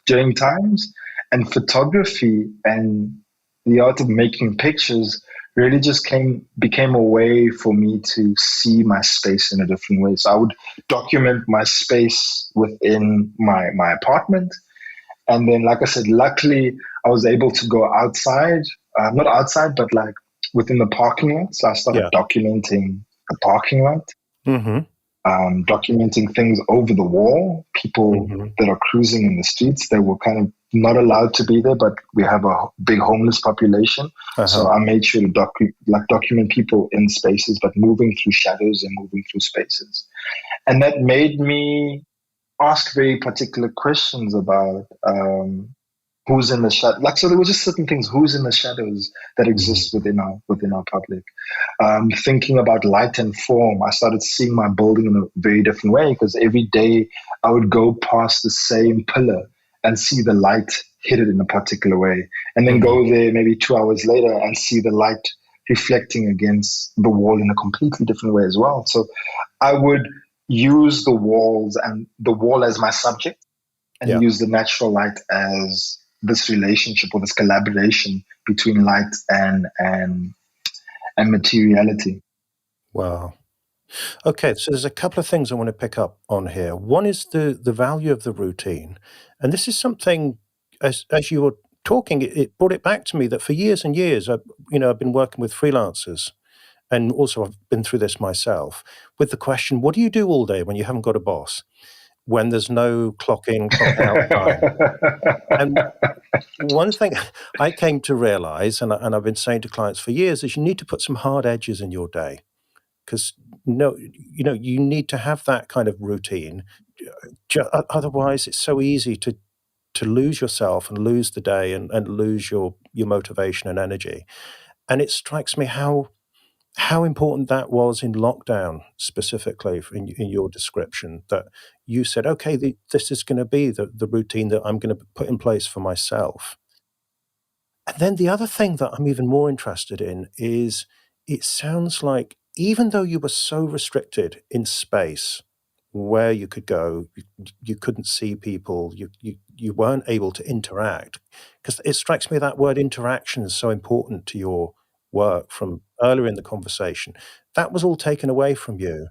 during times. And photography and the art of making pictures really just became a way for me to see my space in a different way. So I would document my space within my apartment. And then, like I said, luckily I was able to go outside, not outside, but like within the parking lot. So I started documenting the parking lot, documenting things over the wall, people that are cruising in the streets. They were kind of not allowed to be there, but we have a big homeless population. So I made sure to document people in spaces, but moving through shadows and moving through spaces. And that made me ask very particular questions about who's in the shadow. Like, so there were just certain things, who's in the shadows that exist within our public. Thinking about light and form, I started seeing my building in a very different way, because every day I would go past the same pillar and see the light hit it in a particular way, and then go there maybe 2 hours later and see the light reflecting against the wall in a completely different way as well. So I would use the wall as my subject, and use the natural light as this relationship or this collaboration between light and materiality. Wow. Okay, so there's a couple of things I want to pick up on here. One is the value of the routine. And this is something, as you were talking, it brought it back to me that for years and years, I've been working with freelancers. And also I've been through this myself with the question, what do you do all day when you haven't got a boss? When there's no clock in, clock out time? And one thing I came to realize, and I've been saying to clients for years, is you need to put some hard edges in your day. Because you need to have that kind of routine. Otherwise, it's so easy to lose yourself and lose the day and lose your motivation and energy. And it strikes me how important that was in lockdown, specifically in your description, that you said, okay, this is going to be the routine that I'm going to put in place for myself. And then the other thing that I'm even more interested in is, it sounds like even though you were so restricted in space, where you could go, you couldn't see people, you weren't able to interact, because it strikes me that word interaction is so important to your work from earlier in the conversation. That was all taken away from you.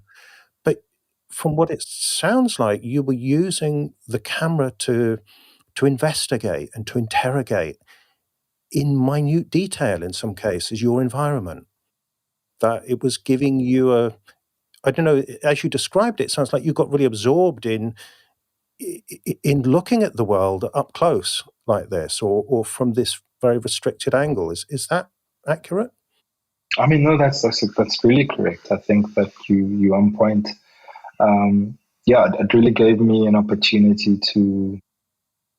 But from what it sounds like, you were using the camera to investigate and to interrogate in minute detail, in some cases, your environment. That it was giving you I don't know, as you described it, it sounds like you got really absorbed in looking at the world up close like this, or from this very restricted angle. Is that accurate? I mean, no, that's really correct. I think that you on point. It really gave me an opportunity to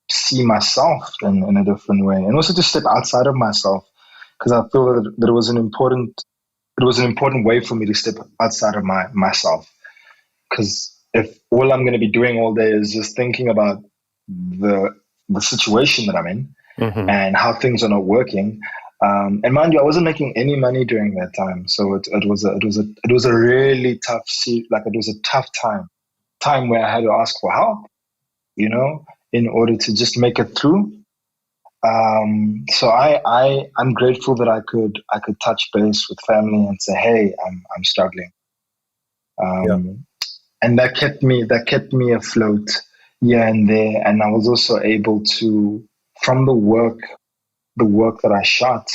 see myself in a different way, and also to step outside of myself, because I feel that it was an important way for me to step outside of myself. Because if all I'm going to be doing all day is just thinking about the situation that I'm in and how things are not working, and mind you, I wasn't making any money during that time, so it was a really tough it was a tough time where I had to ask for help, in order to just make it through. So I'm grateful that I could touch base with family and say, hey, I'm struggling. And that kept me afloat here and there. And I was also able to, from the work that I shot,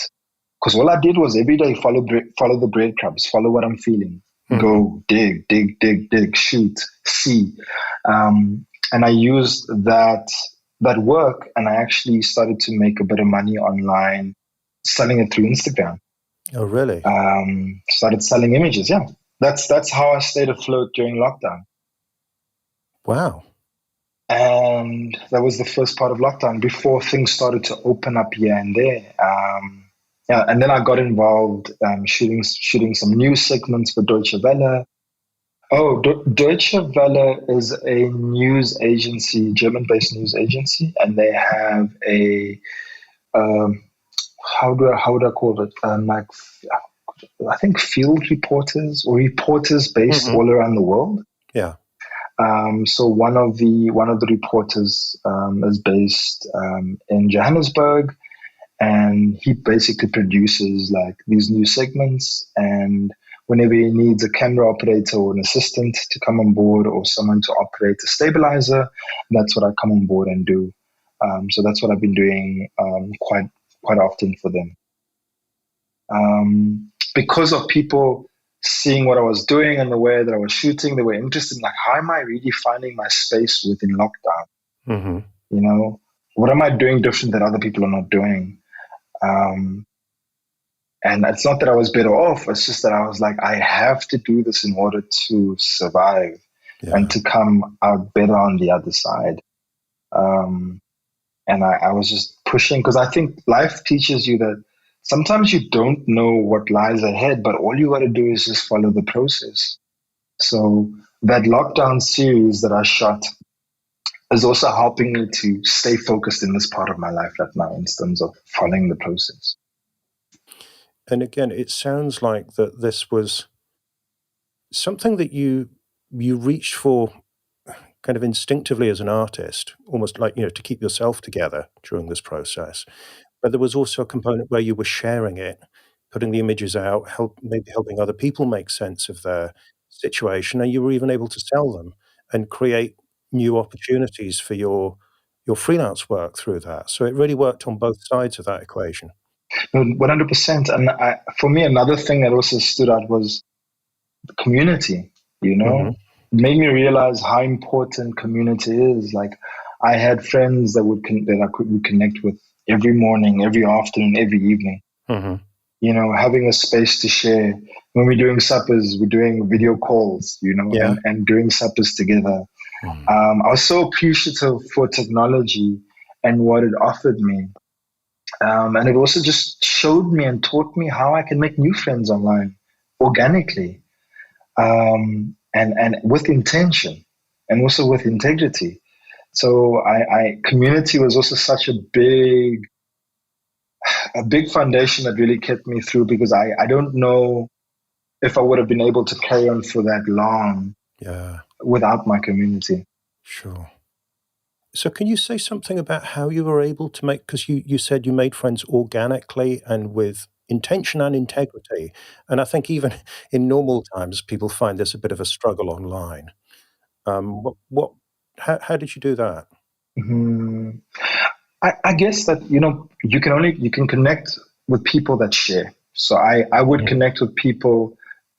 because all I did was every day follow the breadcrumbs, follow what I'm feeling, go dig, shoot, see. And I used that work, and I actually started to make a bit of money online, selling it through Instagram. Oh, really? Started selling images. Yeah, that's how I stayed afloat during lockdown. Wow. And that was the first part of lockdown before things started to open up here and there. Yeah, and then I got involved shooting some news segments for Deutsche Welle. Oh, Deutsche Welle is a news agency, German-based news agency, and they have a um, how would I call it? Like I think field reporters or reporters based Hmm. all around the world. Yeah. So one of the reporters is based in Johannesburg, and he basically produces like these new segments. And whenever he needs a camera operator or an assistant to come on board, or someone to operate a stabilizer, that's what I come on board and do. So that's what I've been doing quite often for them. Because of people seeing what I was doing and the way that I was shooting, they were interested in like, how am I really finding my space within lockdown? Hmm. You know, what am I doing different that other people are not doing? Um, and it's not that I was better off. It's just that I was like, I have to do this in order to survive and Yeah. to come out better on the other side. Um, and I was just pushing because I think life teaches you that sometimes you don't know what lies ahead, but all you got to do is just follow the process. So that lockdown series that I shot is also helping me to stay focused in this part of my life right now in terms of following the process. And again, it sounds like that this was something that you reached for kind of instinctively as an artist, almost like, to keep yourself together during this process. But there was also a component where you were sharing it, putting the images out, maybe helping other people make sense of their situation, and you were even able to sell them and create new opportunities for your freelance work through that. So it really worked on both sides of that equation. 100%. And for me, another thing that also stood out was the community, you know, Mhm. it made me realize how important community is. Like I had friends that I could connect with every morning, every afternoon, every evening. Mhm. Having a space to share. When we're doing suppers, we're doing video calls, Yeah. and doing suppers together. Mm. I was so appreciative for technology and what it offered me. And it also just showed me and taught me how I can make new friends online organically, and with intention and also with integrity. So I community was also such a big foundation that really kept me through, because I don't know if I would have been able to carry on for that long Yeah, without my community. sure. So can you say something about how you were able to make, because you said you made friends organically and with intention and integrity, and I think even in normal times, people find this a bit of a struggle online. What how did you do that? Mhm. I guess that you can connect with people that share. So I would Mhm. connect with people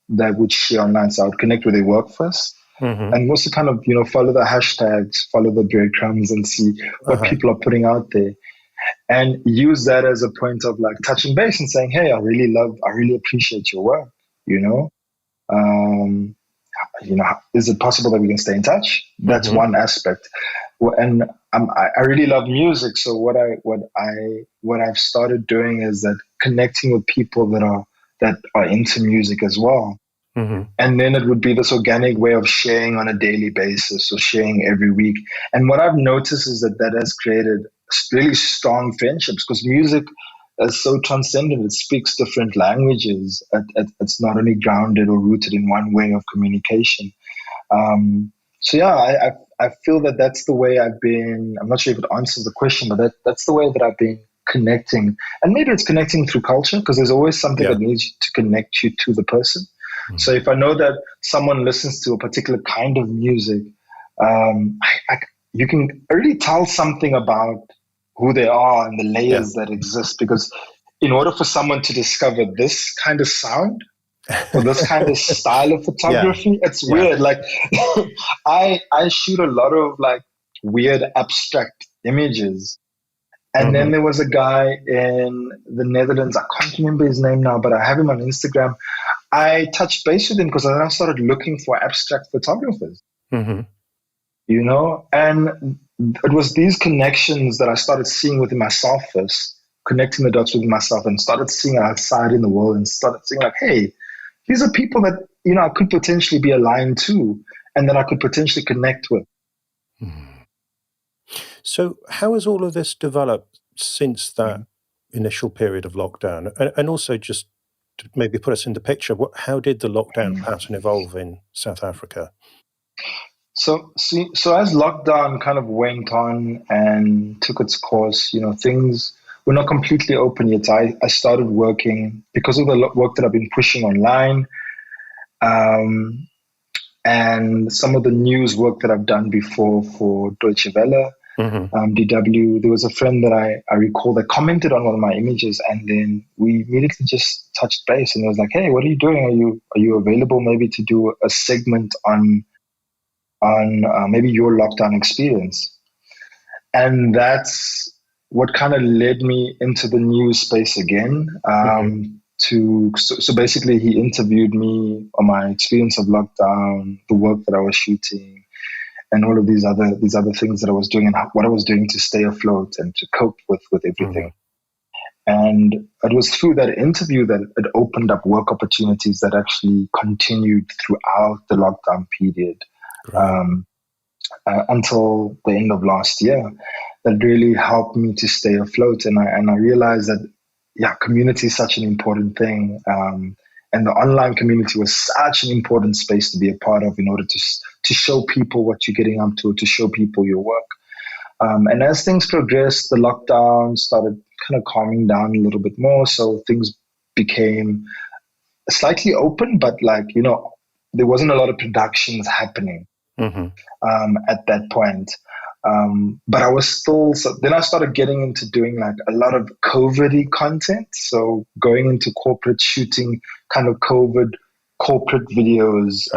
that would share online. So I would connect with their work first, Mhm. and also kind of follow the hashtags, follow the breadcrumbs, and see what Uh-huh. people are putting out there, and use that as a point of like touching base and saying, hey, I really appreciate your work. You know, um, is it possible that we can stay in touch? That's Mhm. one aspect. And I really love music. So what I've started doing is that connecting with people that are into music as well. Mhm. And then it would be this organic way of sharing on a daily basis or sharing every week. And what I've noticed is that has created really strong friendships, because music is so transcendent. It speaks different languages. It's not only grounded or rooted in one way of communication. So yeah, I feel that that's the way I've been. I'm not sure if it answers the question, but that's the way that I've been connecting. And maybe it's connecting through culture, because there's always something Yeah. that needs to connect you to the person. So Mm. if I know that someone listens to a particular kind of music, you can really tell something about who they are and the Yeah. layers that exist. Because in order for someone to discover this kind of sound or this kind of style of Yeah. photography, it's Yeah. weird. Like I shoot a lot of like weird abstract images, And then there was a guy in the Netherlands. I can't remember his name now, but I have him on Instagram. I touched base with him because I started looking for abstract photographers, you know, and it was these connections that I started seeing within myself first, connecting the dots with myself, and started seeing outside in the world, and started seeing like, hey, these are people that, you know, I could potentially be aligned to, and that I could potentially connect with. So how has all of this developed since that initial period of lockdown? And also just to maybe put us in the picture, how did the lockdown pattern evolve in South Africa? So as lockdown kind of went on and took its course, you know, things were not completely open yet. I started working because of the work that I've been pushing online, and some of the news work that I've done before for Deutsche Welle, DW. There was a friend that I recall that commented on one of my images, and then we immediately just touched base, and it was like, hey, what are you doing? Are you available maybe to do a segment on maybe your lockdown experience? And that's what kind of led me into the news space again. So basically, he interviewed me on my experience of lockdown, the work that I was shooting, and all of these other things that I was doing, and what I was doing to stay afloat and to cope with everything. And it was through that interview that it opened up work opportunities that actually continued throughout the lockdown period. Until the end of last year, that really helped me to stay afloat. And I realized that, community is such an important thing. And the online community was such an important space to be a part of in order to show people what you're getting up to show people your work. And as things progressed, the lockdown started kind of calming down a little bit more. So things became slightly open, but there wasn't a lot of productions happening at that point. But I was still, so then I started getting into doing like a lot of COVID-y content. So going into corporate, shooting kind of COVID corporate videos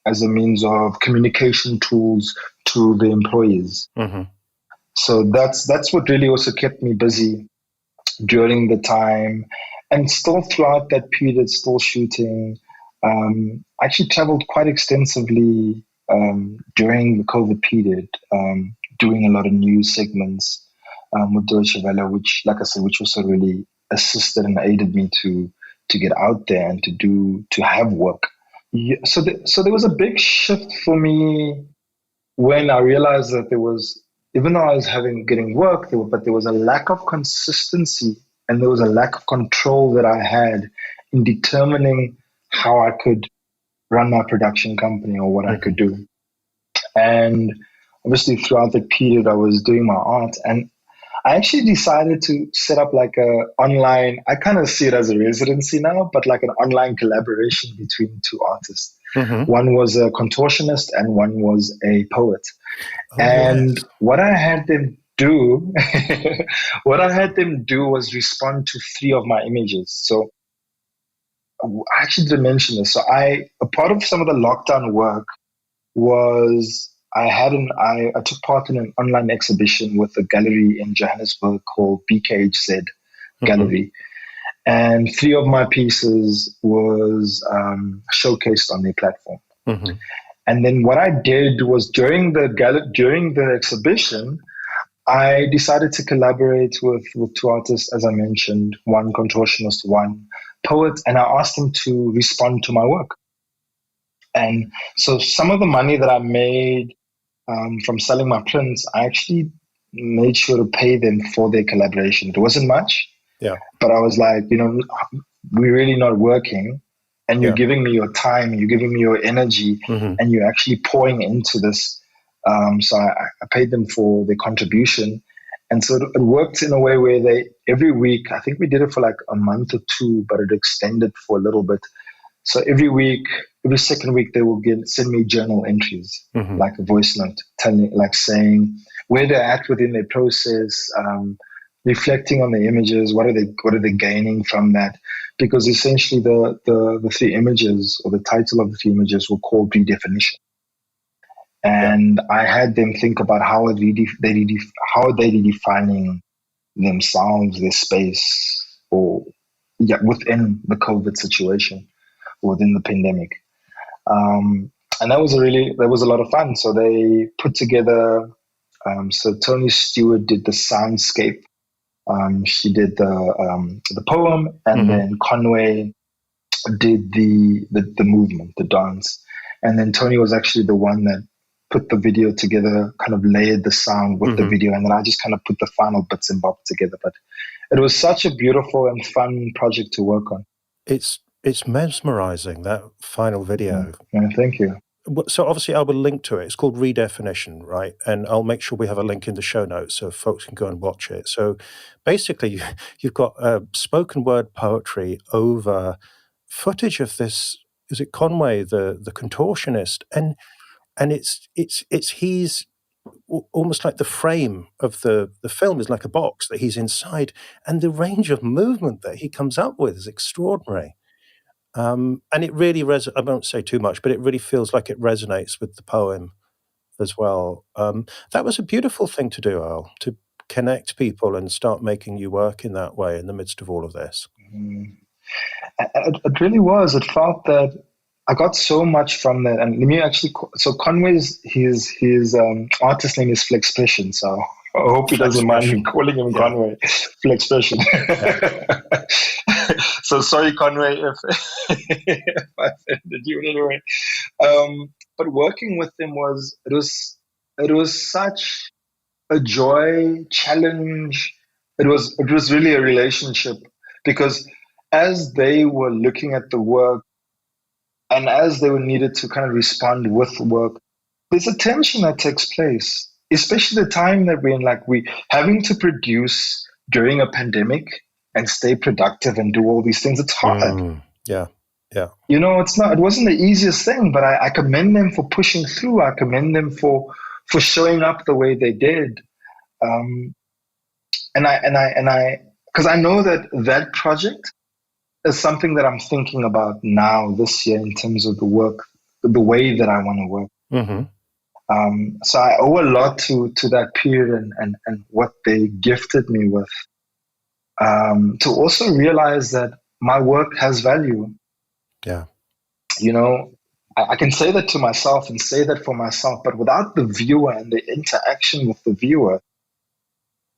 as a means of communication tools to the employees. So that's what really also kept me busy during the time, and still throughout that period, still shooting. I actually traveled quite extensively during the COVID period, doing a lot of news segments with Deutsche Welle, which, like I said, which also really assisted and aided me to get out there and to have work. Yeah, so there was a big shift for me when I realized that there was, even though I was getting work, but there was a lack of consistency and there was a lack of control that I had in determining how I could run my production company or what I could do. And obviously throughout the period I was doing my art, and I actually decided to set up like a online, I kind of see it as a residency now, but like an online collaboration between two artists. One was a contortionist and one was a poet. What I had them do, was respond to 3 of my images. So I actually didn't mention this. So a part of some of the lockdown work was I took part in an online exhibition with a gallery in Johannesburg called BKHZ Gallery. And 3 of my pieces was showcased on their platform. And then what I did was during the exhibition, I decided to collaborate with 2 artists, as I mentioned, one contortionist, one poet, and I asked them to respond to my work. And so some of the money that I made from selling my prints, I actually made sure to pay them for their collaboration. It wasn't much, but I was like, we're really not working, and you're giving me your time, you're giving me your energy, and you're actually pouring into this. So I paid them for their contribution. And so it worked in a way where every week, I think we did it for like a month or 2, but it extended for a little bit. So every second week, they will send me journal entries, like a voice note, saying where they're at within their process, reflecting on the images, what are they gaining from that? Because essentially the 3 images, or the title of the 3 images, were called redefinition. And I had them think about how are they redefining themselves, their space, or within the COVID situation, within the pandemic. And that was a lot of fun. So they put together, so Tony Stewart did the soundscape. She did the poem, and then Conway did the movement, the dance. And then Tony was actually the one that put the video together, kind of layered the sound with the video, and then I just kind of put the final bits and bobs together. But it was such a beautiful and fun project to work on. It's mesmerizing, that final video. Yeah, thank you. So obviously I will link to it. It's called Redefinition, right? And I'll make sure we have a link in the show notes so folks can go and watch it. So basically you've got spoken word poetry over footage of this, is it Conway, the contortionist? And it's he's almost like the frame of the film is like a box that he's inside, and the range of movement that he comes up with is extraordinary. And it really I won't say too much, but it really feels like it resonates with the poem as well. That was a beautiful thing to do, Earl, to connect people and start making you work in that way in the midst of all of this. It really was. It felt that I got so much from that. And let me actually, so Conway's, his artist name is Flexpression. So I hope he doesn't mind me calling him Conway. Flexpression. Yeah. So sorry, Conway, if I offended you in any way. But working with him it was such a joy, challenge. It was really a relationship, because as they were looking at the work and as they were needed to kind of respond with work, there's a tension that takes place, especially the time that we're in, like we having to produce during a pandemic and stay productive and do all these things. It's hard. Yeah. You know, it wasn't the easiest thing, but I commend them for pushing through. I commend them for showing up the way they did. And I, because I know that project is something that I'm thinking about now this year in terms of the work, the way that I want to work. So I owe a lot to that period and what they gifted me with, to also realize that my work has value. Yeah. You know, I can say that to myself and say that for myself, but without the viewer and the interaction with the viewer,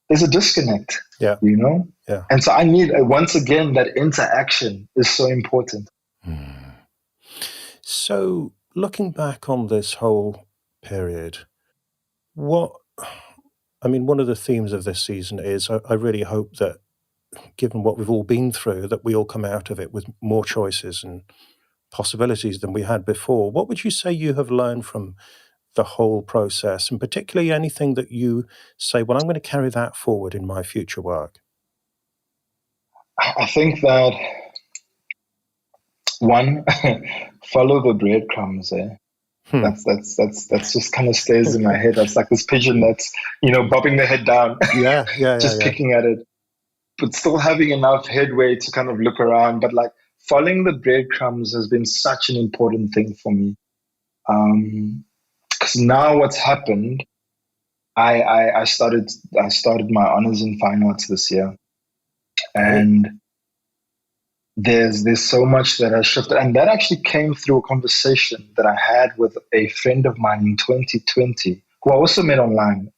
there's a disconnect. Yeah. You know? Yeah. And so I need, once again, that interaction is so important. So looking back on this whole period, one of the themes of this season is I really hope that, given what we've all been through, that we all come out of it with more choices and possibilities than we had before. What would you say you have learned from the whole process, and particularly anything that you say, well, I'm going to carry that forward in my future work? I think that, one, follow the breadcrumbs. That's just kind of stays in my head. That's like this pigeon that's, bobbing the head down, just picking at it, but still having enough headway to kind of look around. But like following the breadcrumbs has been such an important thing for me. Because now what's happened, I started my honors in fine arts this year, and there's so much that has shifted, and that actually came through a conversation that I had with a friend of mine in 2020, who I also met online.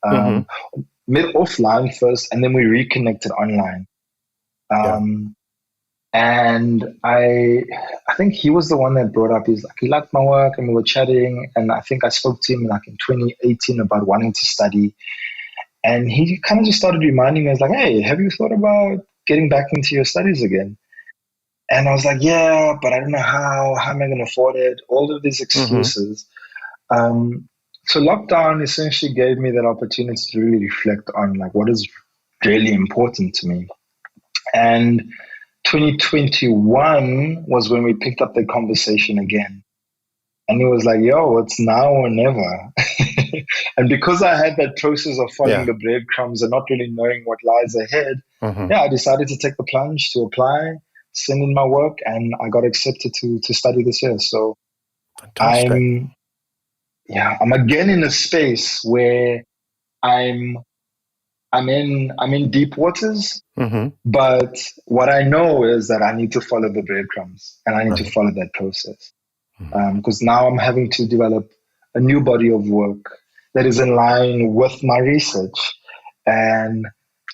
Met offline first, and then we reconnected online. And I think he was the one that brought up, he liked my work, and we were chatting, and I think I spoke to him in 2018 about wanting to study, and he kind of just started reminding me, I was like, hey, have you thought about getting back into your studies again? And I was like, yeah, but I don't know how am I going to afford it? All of these excuses. So lockdown essentially gave me that opportunity to really reflect on what is really important to me. And 2021 was when we picked up the conversation again. And it was like, yo, it's now or never. And because I had that process of following the breadcrumbs and not really knowing what lies ahead, I decided to take the plunge to apply, send in my work, and I got accepted to study this year. So I'm again in a space where I'm I'm in deep waters, Mm-hmm. but what I know is that I need to follow the breadcrumbs and I need to Right. follow that process. Mm. Because now I'm having to develop a new body of work that is in line with my research and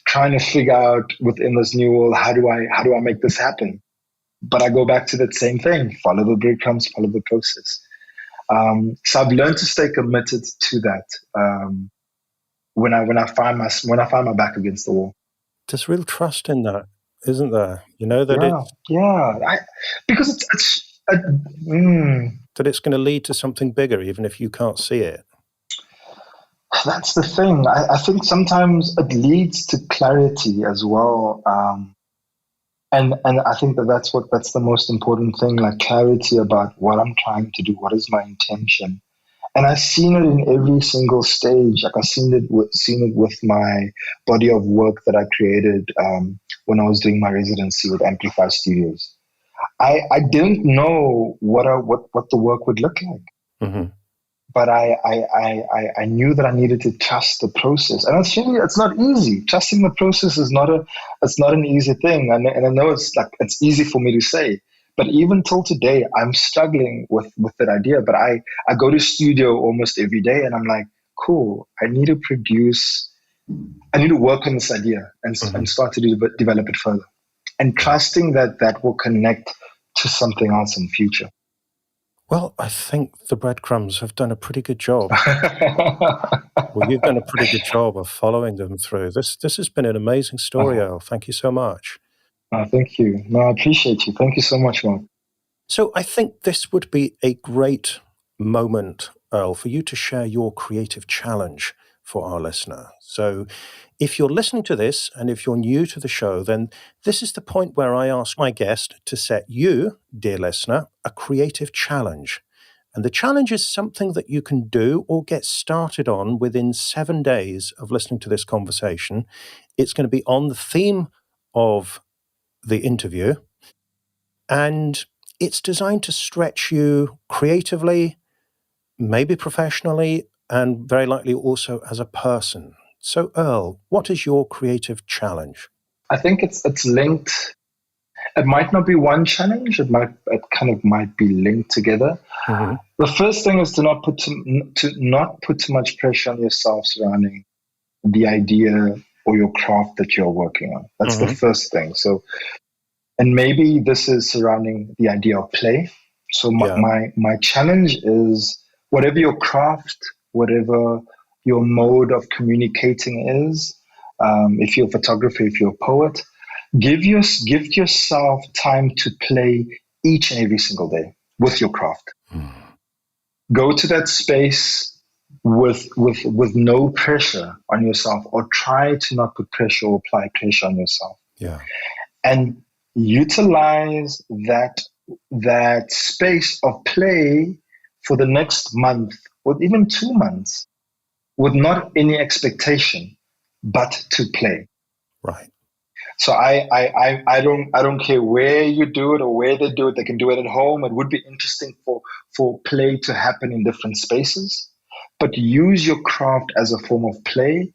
trying to figure out within this new world, how do I make this happen? But I go back to that same thing: follow the breadcrumbs, follow the process. So I've learned to stay committed to that. When I find my back against the wall. There's real trust in that, isn't there? You know that Yeah, yeah. Because mm, it's going to lead to something bigger, even if you can't see it. that's the thing. I think sometimes it leads to clarity as well. And I think that's the most important thing, like clarity about what I'm trying to do, what is my intention. And I've seen it in every single stage. Like I've seen it with my body of work that I created when I was doing my residency with Amplify Studios. I didn't know what the work would look like, Mm-hmm. but I knew that I needed to trust the process, and it's not easy. Trusting the process is not an easy thing, and I know it's easy for me to say, but even till today, I'm struggling with that idea. But I go to studio almost every day, and I'm like, cool. I need to work on this idea Mm-hmm. and start to develop it further, and trusting that will connect to something else in future. Well, I think the breadcrumbs have done a pretty good job. Well, you've done a pretty good job of following them through. This has been an amazing story, Uh-huh. Earl. Thank you so much. Thank you. No, I appreciate you. Thank you so much, Mark. So I think this would be a great moment, Earl, for you to share your creative challenge for our listener. So if you're listening to this and if you're new to the show, then this is the point where I ask my guest to set you, dear listener, a creative challenge. And the challenge is something that you can do or get started on within 7 days of listening to this conversation. It's going to be on the theme of the interview, and it's designed to stretch you creatively, maybe professionally, and very likely also as a person. So, Earl, what is your creative challenge? I think it's linked. It might not be one challenge. It kind of might be linked together. Mm-hmm. The first thing is to not put too much pressure on yourself surrounding the idea or your craft that you're working on. That's the Mm-hmm. first thing. So, and maybe this is surrounding the idea of play. So Yeah. my challenge is, whatever your craft, whatever your mode of communicating is, if you're a photographer, if you're a poet, give yourself time to play each and every single day with your craft. Mm. Go to that space with no pressure on yourself, or try to not put pressure or apply pressure on yourself, Yeah. and utilize that space of play for the next month or even 2 months, with not any expectation, but to play. Right. So I don't care where you do it or where they do it. They can do it at home. It would be interesting for play to happen in different spaces, but use your craft as a form of play.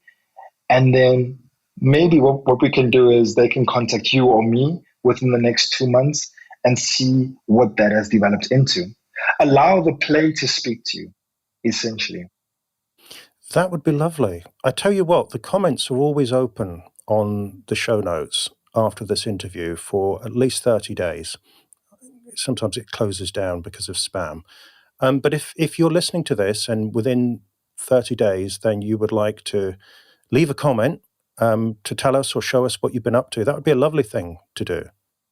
And then maybe what we can do is they can contact you or me within the next 2 months and see what that has developed into. Allow the play to speak to you, essentially. That would be lovely. I tell you what, the comments are always open on the show notes after this interview for at least 30 days. Sometimes it closes down because of spam. But if you're listening to this and within 30 days, then you would like to leave a comment to tell us or show us what you've been up to, that would be a lovely thing to do.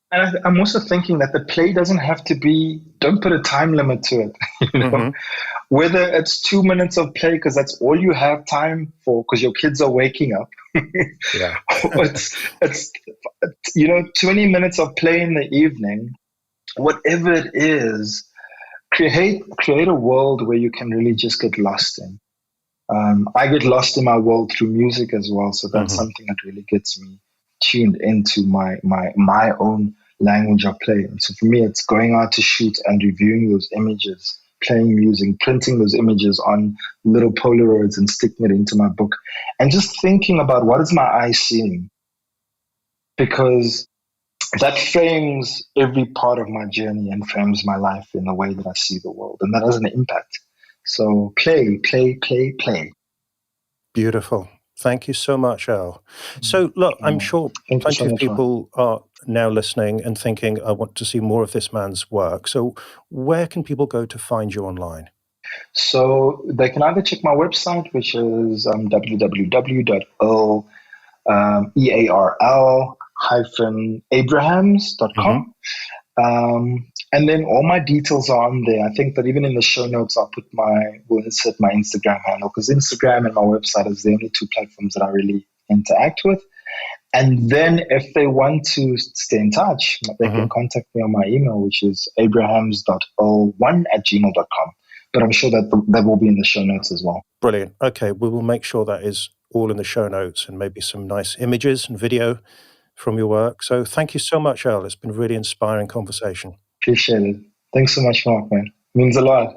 And I'm also thinking that the play doesn't have to be, don't put a time limit to it. Mm-hmm. Whether it's 2 minutes of play because that's all you have time for because your kids are waking up. Yeah. it's 20 minutes of play in the evening, whatever it is. Create a world where you can really just get lost in. I get lost in my world through music as well, so that's Mm-hmm. something that really gets me tuned into my own language of play. And so for me, it's going out to shoot and reviewing those images playing music, printing those images on little Polaroids and sticking it into my book, and just thinking about what is my eye seeing? Because that frames every part of my journey and frames my life in the way that I see the world. And that has an impact. So play, play, play, play. Beautiful. Thank you so much, Earl. So, look, I'm sure plenty of people are now listening and thinking, I want to see more of this man's work. So where can people go to find you online? So they can either check my website, which is www.earl-abrahams.com. And then all my details are on there. I think that even in the show notes, we'll insert my Instagram handle, because Instagram and my website is the only two platforms that I really interact with. And then if they want to stay in touch, they can contact me on my email, which is abrahams.earl1@gmail.com. But I'm sure that will be in the show notes as well. Brilliant. Okay, we will make sure that is all in the show notes, and maybe some nice images and video from your work. So thank you so much, Earl. It's been a really inspiring conversation. Appreciate it. Thanks so much, Mark, man. It means a lot.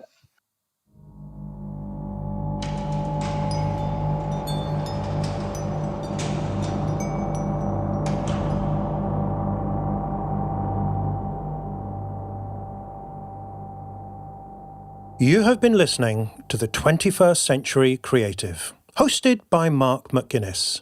You have been listening to the 21st Century Creative, hosted by Mark McGuinness.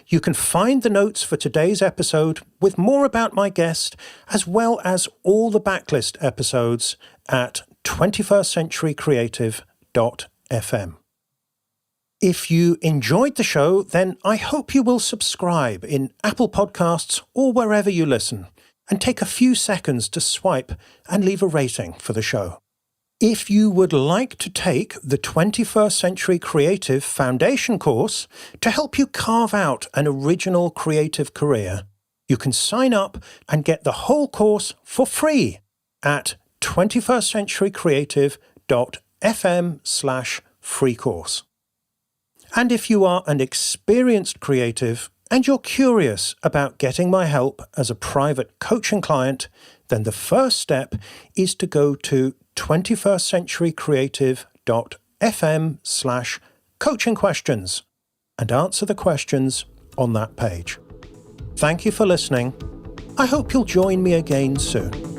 You can find the notes for today's episode with more about my guest, as well as all the backlist episodes at 21stcenturycreative.fm. If you enjoyed the show, then I hope you will subscribe in Apple Podcasts or wherever you listen, and take a few seconds to swipe and leave a rating for the show. If you would like to take the 21st Century Creative Foundation course to help you carve out an original creative career, you can sign up and get the whole course for free at 21stcenturycreative.fm/free course. And if you are an experienced creative and you're curious about getting my help as a private coaching client, then the first step is to go to 21stcenturycreative.fm/coaching questions and answer the questions on that page. Thank you for listening. I hope you'll join me again soon.